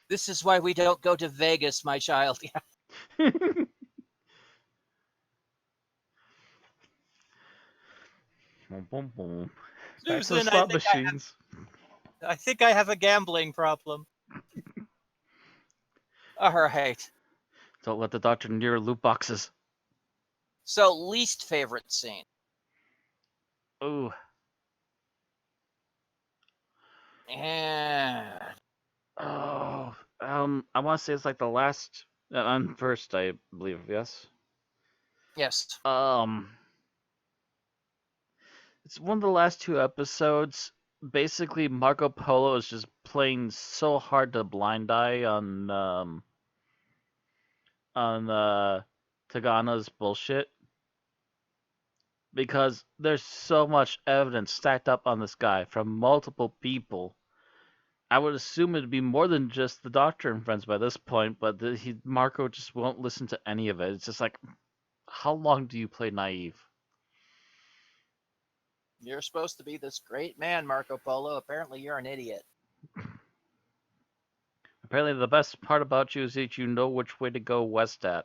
S2: This is why we don't go to Vegas, my child. Yeah.
S1: Boom, boom, boom. Back to the
S2: Susan,
S1: slot machines.
S2: I think I have a gambling problem. All right.
S1: Don't let the Doctor near loot boxes.
S2: So, least favorite scene.
S1: Ooh.
S2: And
S1: Oh. I want to say it's like the last. On first, I believe. Yes.
S2: yes.
S1: It's one of the last two episodes. Basically, Marco Polo is just playing so hard to blind eye on Tagana's bullshit, because there's so much evidence stacked up on this guy from multiple people. I would assume it'd be more than just the Doctor and friends by this point, but Marco just won't listen to any of it. It's just like, how long do you play naive?
S2: You're supposed to be this great man, Marco Polo. Apparently, you're an idiot.
S1: Apparently, the best part about you is that you know which way to go west at.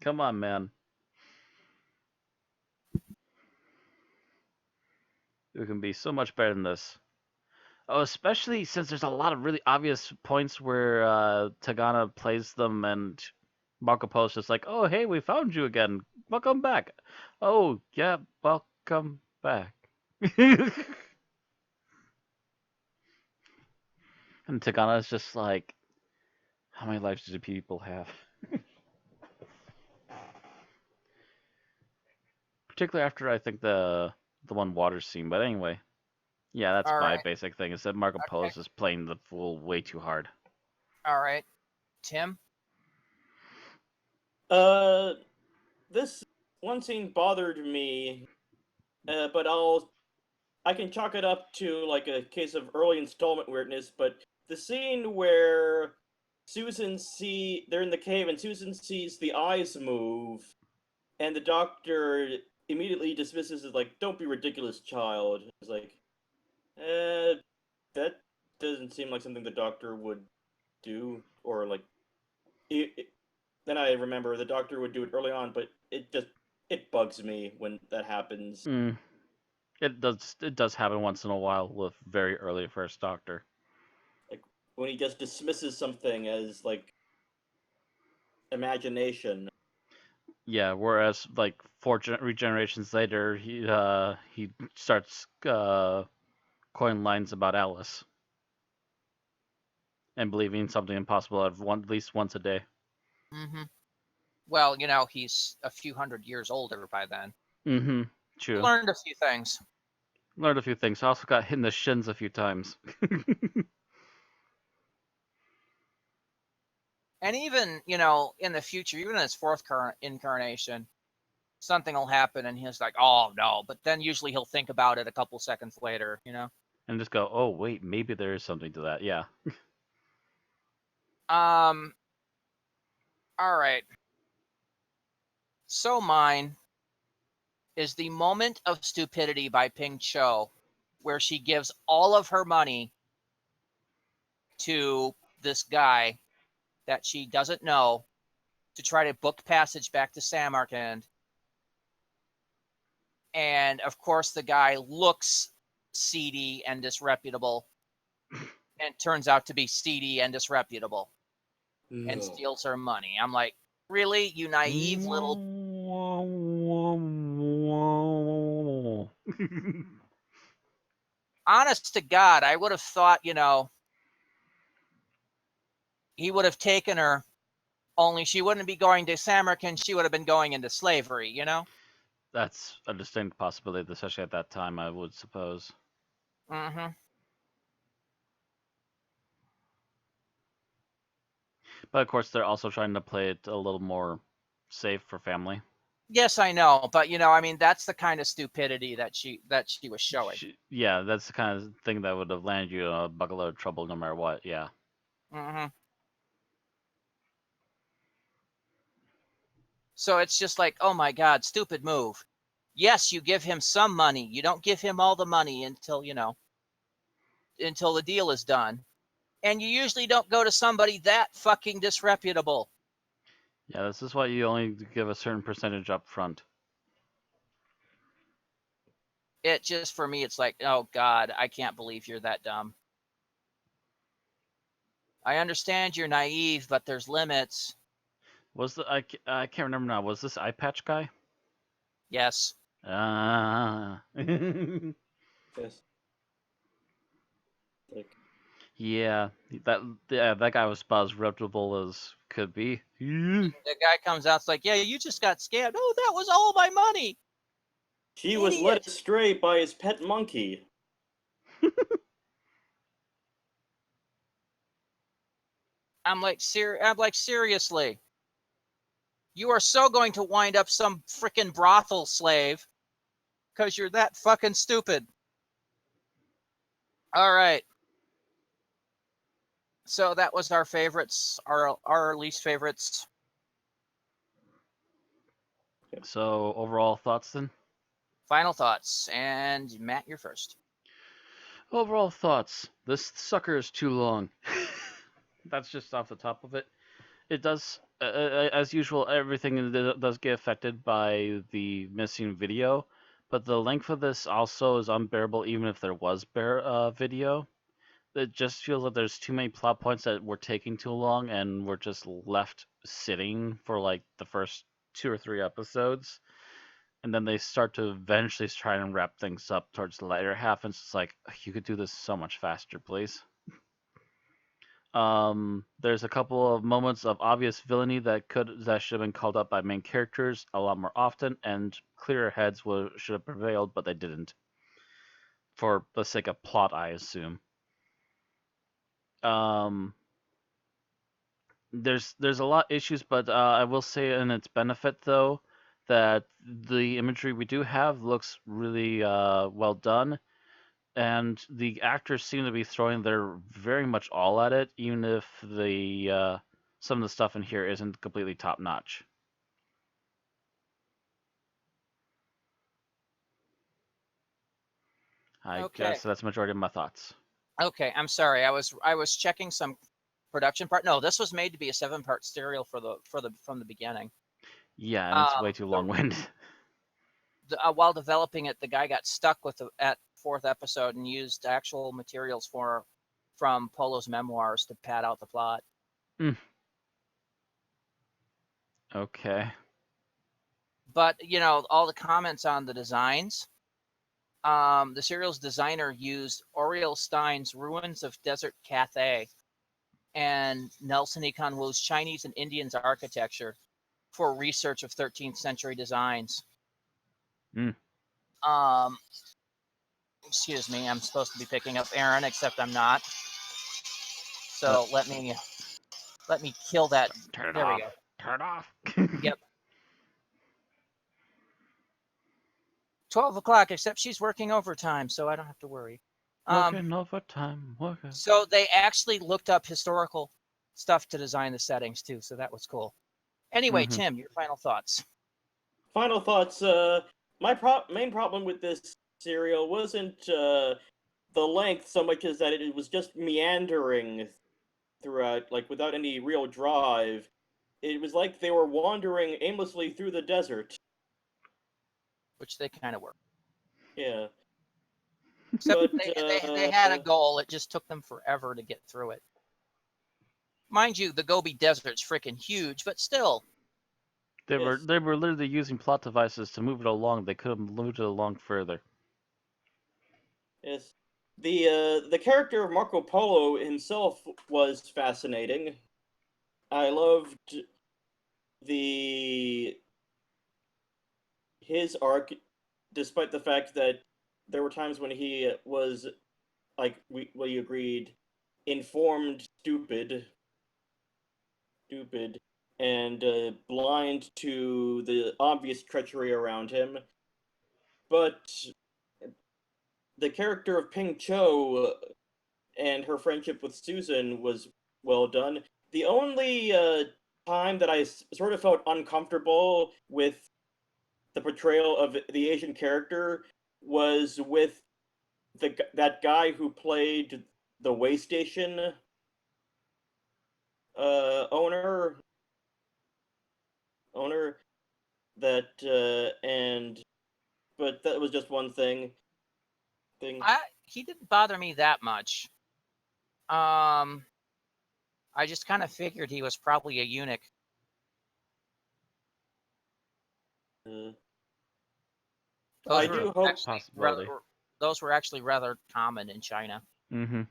S1: Come on, man. You can be so much better than this. Oh, especially since there's a lot of really obvious points where Tagana plays them and Marco Polo's just like, oh, hey, we found you again. Welcome back. Oh, yeah, welcome back. And Tagana's just like, how many lives do people have? Particularly after, I think, the one water scene. But anyway, yeah, that's
S2: All
S1: my
S2: right.
S1: basic thing, is that Marco Polo's
S2: Okay.
S1: just playing the fool way too hard.
S2: All right. Tim?
S3: This one scene bothered me, but I can chalk it up to like a case of early installment weirdness. But the scene where they're in the cave and Susan sees the eyes move, and the Doctor immediately dismisses it like, "Don't be ridiculous, child." It's like, that doesn't seem like something the Doctor would do, or like, then I remember the Doctor would do it early on, but it bugs me when that happens.
S1: It does happen once in a while with very early First Doctor.
S3: Like when he just dismisses something as like imagination.
S1: Yeah, whereas like four regenerations later, he starts coining lines about Alice and believing something impossible at least once a day.
S2: Mm-hmm. Well, he's a few hundred years older by then.
S1: Mm-hmm. True.
S2: Learned a few things.
S1: Learned a few things. I also got hit in the shins a few times.
S2: And even, in the future, even in his fourth incarnation, something will happen and he's like, oh, no. But then usually he'll think about it a couple seconds later,
S1: And just go, oh, wait, maybe there is something to that. Yeah.
S2: All right. So mine is the moment of stupidity by Ping Cho, where she gives all of her money to this guy that she doesn't know to try to book passage back to Samarkand. And of course, the guy looks seedy and disreputable and turns out to be seedy and disreputable and steals her money. I'm like, really? You naive little... Honest to God, I would have thought, he would have taken her, only she wouldn't be going to Samarkand, she would have been going into slavery,
S1: That's a distinct possibility, especially at that time, I would suppose.
S2: Mm-hmm.
S1: But of course, they're also trying to play it a little more safe for family.
S2: Yes, I know, but I mean, that's the kind of stupidity that she was showing.
S1: Yeah, that's the kind of thing that would have landed you in a bucketload of trouble no matter what. Yeah.
S2: Mm-hmm. So it's just like, oh my God, stupid move. Yes, you give him some money. You don't give him all the money until until the deal is done. And you usually don't go to somebody that fucking disreputable.
S1: Yeah, this is why you only give a certain percentage up front.
S2: It just, for me, it's like, oh God, I can't believe you're that dumb. I understand you're naive, but there's limits.
S1: I can't remember now. Was this eye patch guy?
S2: Yes.
S1: Ah.
S3: Yes. Like,
S1: Yeah, that guy was about as reputable as could be.
S2: The guy comes out, it's like, yeah, you just got scammed. Oh, that was all my money.
S3: she was led
S2: Idiot.
S3: astray by his pet monkey.
S2: I'm like, seriously. You are so going to wind up some freaking brothel slave because you're that fucking stupid. All right. So that was our favorites, our least favorites.
S1: So overall thoughts then?
S2: Final thoughts. And Matt, you're first.
S1: Overall thoughts. This sucker is too long. That's just off the top of it. It does, as usual, everything does get affected by the missing video, but the length of this also is unbearable even if there was video. It just feels like there's too many plot points that were taking too long and were just left sitting for like the first 2 or 3 episodes. And then they start to eventually try and wrap things up towards the later half, and it's just like, you could do this so much faster, please. There's a couple of moments of obvious villainy that should have been called up by main characters a lot more often, and clearer heads should have prevailed, but they didn't. For the sake of plot, I assume. There's a lot of issues, but I will say in its benefit though that the imagery we do have looks really well done, and the actors seem to be throwing their very much all at it, even if the some of the stuff in here isn't completely top notch. I
S2: Okay.
S1: guess that's the majority of my thoughts.
S2: Okay, I'm sorry. I was checking some production part. No, this was made to be a 7-part serial from the beginning.
S1: Yeah, and it's way too long-winded.
S2: While developing it, the guy got stuck at 4th episode and used actual materials from Polo's memoirs to pad out the plot.
S1: Okay.
S2: But all the comments on the designs. The serial's designer used Oriel Stein's Ruins of Desert Cathay and Nelson E. Conway's Chinese and Indians architecture for research of 13th century designs. Excuse me, I'm supposed to be picking up Aaron, except I'm not. So let me kill that.
S1: Turn it
S2: there
S1: off.
S2: we go.
S1: Turn it off.
S2: Yep. 12 o'clock, except she's working overtime, so I don't have to worry.
S1: Working overtime. Working.
S2: So they actually looked up historical stuff to design the settings too, so that was cool. Anyway, Tim, your final thoughts.
S3: Final thoughts. My main problem with this serial wasn't the length so much as that it was just meandering throughout, like without any real drive. It was like they were wandering aimlessly through the desert.
S2: Which they kind of were.
S3: Yeah.
S2: Except
S3: But,
S2: they had a goal. It just took them forever to get through it. Mind you, the Gobi Desert's freaking huge, but still.
S1: They were literally using plot devices to move it along. They could have moved it along further.
S3: Yes. The character of Marco Polo himself was fascinating. I loved his arc, despite the fact that there were times when he was, like we agreed, informed, stupid, and blind to the obvious treachery around him. But the character of Ping Cho and her friendship with Susan was well done. The only time that I sort of felt uncomfortable with the portrayal of the Asian character was with that guy who played the way station owner that and but that was just one thing.
S2: He didn't bother me that much. I just kind of figured he was probably a eunuch.
S3: I do hope
S1: possibility.
S2: Those were actually rather common in China.
S1: Mm-hmm.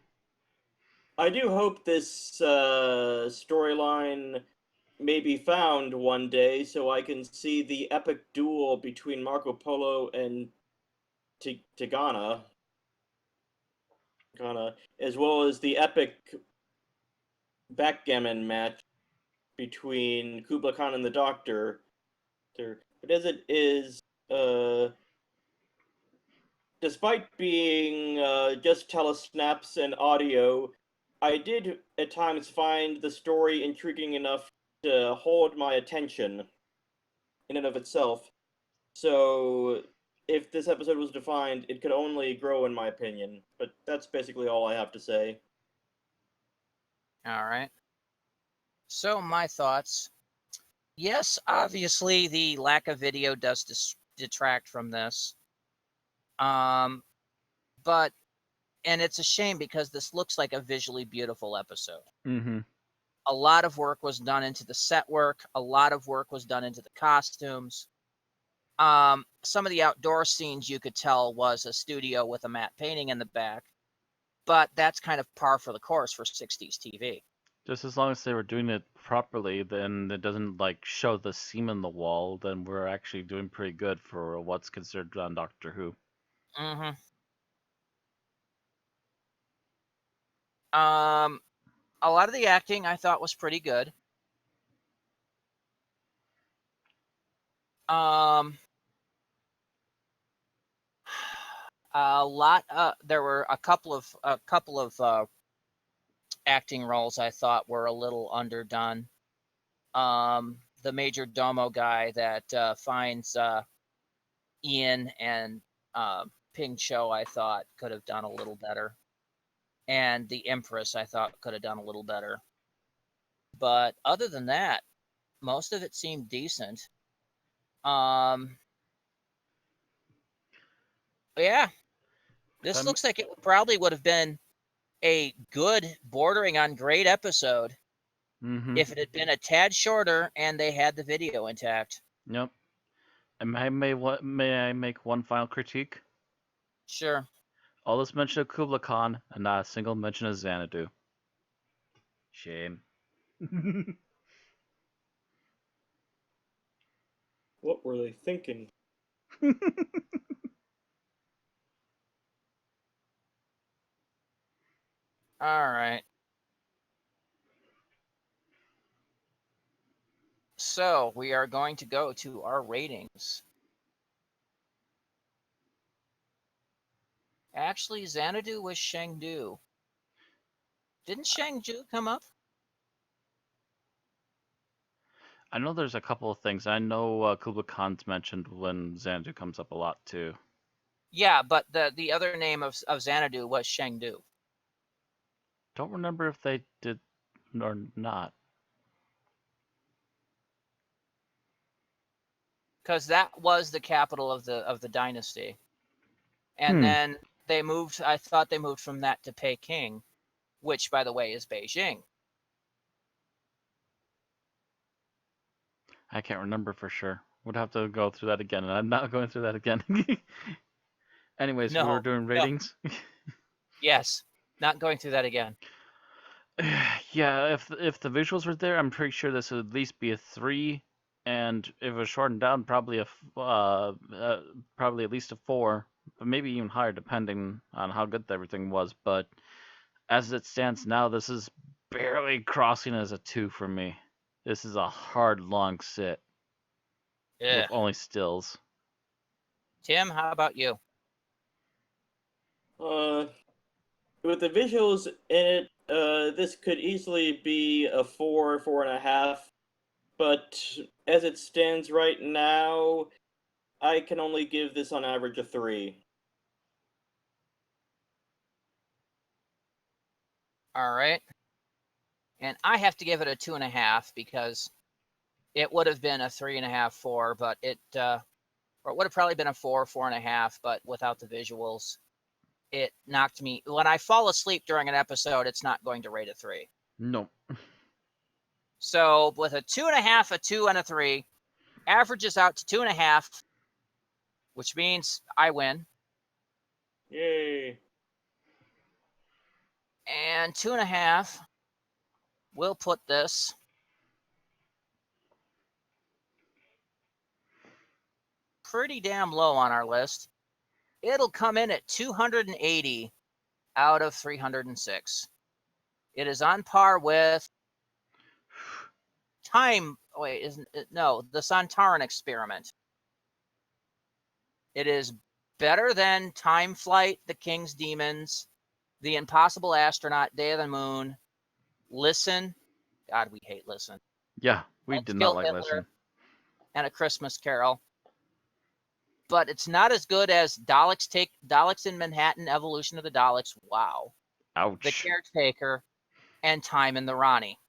S3: I do hope this storyline may be found one day, so I can see the epic duel between Marco Polo and Ghana, as well as the epic backgammon match between Kubla Khan and the Doctor. But as it is, despite being just telesnaps and audio, I did at times find the story intriguing enough to hold my attention in and of itself. So, if this episode was defined, it could only grow in my opinion. But that's basically all I have to say.
S2: All right. So, my thoughts. Yes, obviously, the lack of video does detract from this. But, and it's a shame because this looks like a visually beautiful episode.
S1: Mm-hmm.
S2: A lot of work was done into the set work. A lot of work was done into the costumes. Some of the outdoor scenes you could tell was a studio with a matte painting in the back, but that's kind of par for the course for 60s TV.
S1: Just as long as they were doing it properly, then it doesn't like show the seam in the wall, then we're actually doing pretty good for what's considered on Doctor Who.
S2: Mm-hmm. A lot of the acting I thought was pretty good. There were a couple of acting roles I thought were a little underdone. The major domo guy that finds Ian and Ping Cho, I thought could have done a little better, and the Empress I thought could have done a little better. But other than that, most of it seemed decent. Yeah, this looks like it probably would have been a good, bordering on great episode if it had been a tad shorter and they had the video intact.
S1: Yep. And may I make one final critique?
S2: Sure.
S1: All this mention of Kubla Khan and not a single mention of Xanadu. Shame.
S3: What were they thinking?
S2: All right. So we are going to go to our ratings. Actually, Xanadu was Shangdu. Didn't Shangdu come up?
S1: I know there's a couple of things. I know Kubla Khan's mentioned when Xanadu comes up a lot too.
S2: Yeah, but the other name of Xanadu was Shangdu.
S1: Don't remember if they did or not.
S2: Because that was the capital of the dynasty. And then they moved, I thought they moved from that to Peking, which, by the way, is Beijing.
S1: I can't remember for sure. Would have to go through that again, and I'm not going through that again. Anyways, we were doing ratings.
S2: No. Yes, not going through that again.
S1: Yeah, if the visuals were there, I'm pretty sure this would at least be a 3. and if it was shortened down, probably probably at least a 4, but maybe even higher depending on how good everything was. But as it stands now, this is barely crossing as a 2 for me. This is a hard, long sit with
S2: Yeah.
S1: only stills.
S2: Tim, how about you?
S3: With the visuals in it, this could easily be a 4, 4.5. But as it stands right now, I can only give this on average a 3.
S2: All right. And I have to give it a 2.5 because it would have been a 3.5, 4, but or it would have probably been a 4, 4.5, but without the visuals, it knocked me. When I fall asleep during an episode, it's not going to rate a 3.
S1: No.
S2: So with a 2.5, a 2, and a 3, averages out to 2.5, which means I win.
S3: Yay.
S2: And 2.5 will put this pretty damn low on our list. It'll come in at 280 out of 306. It is on par with the Sontaran Experiment. It is better than Time Flight, The King's Demons, The Impossible Astronaut, Day of the Moon, Listen. God, we hate Listen.
S1: Yeah, we
S2: Let's
S1: did
S2: Kill
S1: not like
S2: Hitler,
S1: Listen.
S2: and A Christmas Carol. But it's not as good as Daleks in Manhattan, Evolution of the Daleks. Wow.
S1: Ouch.
S2: The Caretaker, and Time in the Ronnie.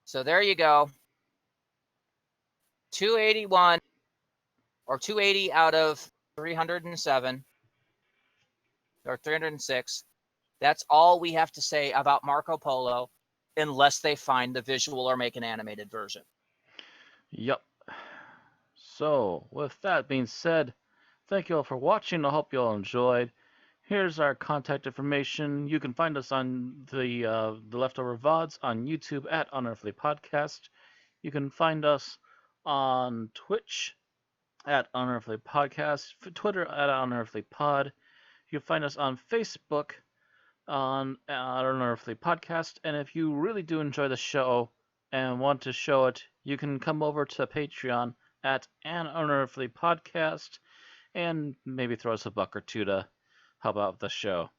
S2: So there you go. 281 or 280 out of 307 or 306. That's all we have to say about Marco Polo unless they find the visual or make an animated version.
S1: Yep. So, with that being said, thank you all for watching. I hope you all enjoyed. Here's our contact information. You can find us on the Leftover VODs on YouTube at Unearthly Podcast. You can find us on Twitch at Unearthly Podcast, Twitter at Unearthly Pod. You can find us on Facebook on Unearthly Podcast. And if you really do enjoy the show and want to show it, you can come over to Patreon at An Unearthly Podcast and maybe throw us a buck or two to help out the show.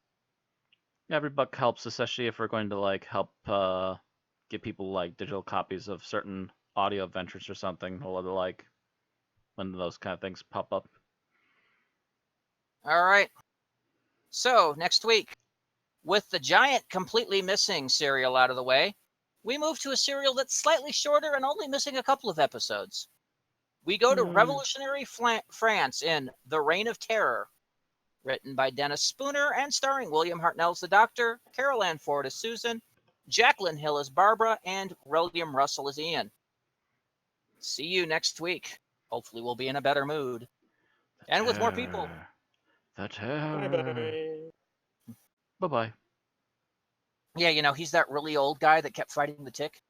S1: Every buck helps, especially if we're going to help get people digital copies of certain audio adventures or something, or when those kind of things pop up.
S2: All right. So next week, with the giant completely missing serial out of the way, we move to a serial that's slightly shorter and only missing a couple of episodes. We go to revolutionary France in The Reign of Terror, written by Dennis Spooner and starring William Hartnell as the Doctor, Carol Ann Ford as Susan, Jacqueline Hill as Barbara, and William Russell as Ian. See you next week. Hopefully we'll be in a better mood. And with more people.
S1: The Terror.
S3: Bye-bye.
S1: Bye-bye.
S2: Yeah, he's that really old guy that kept fighting the tick.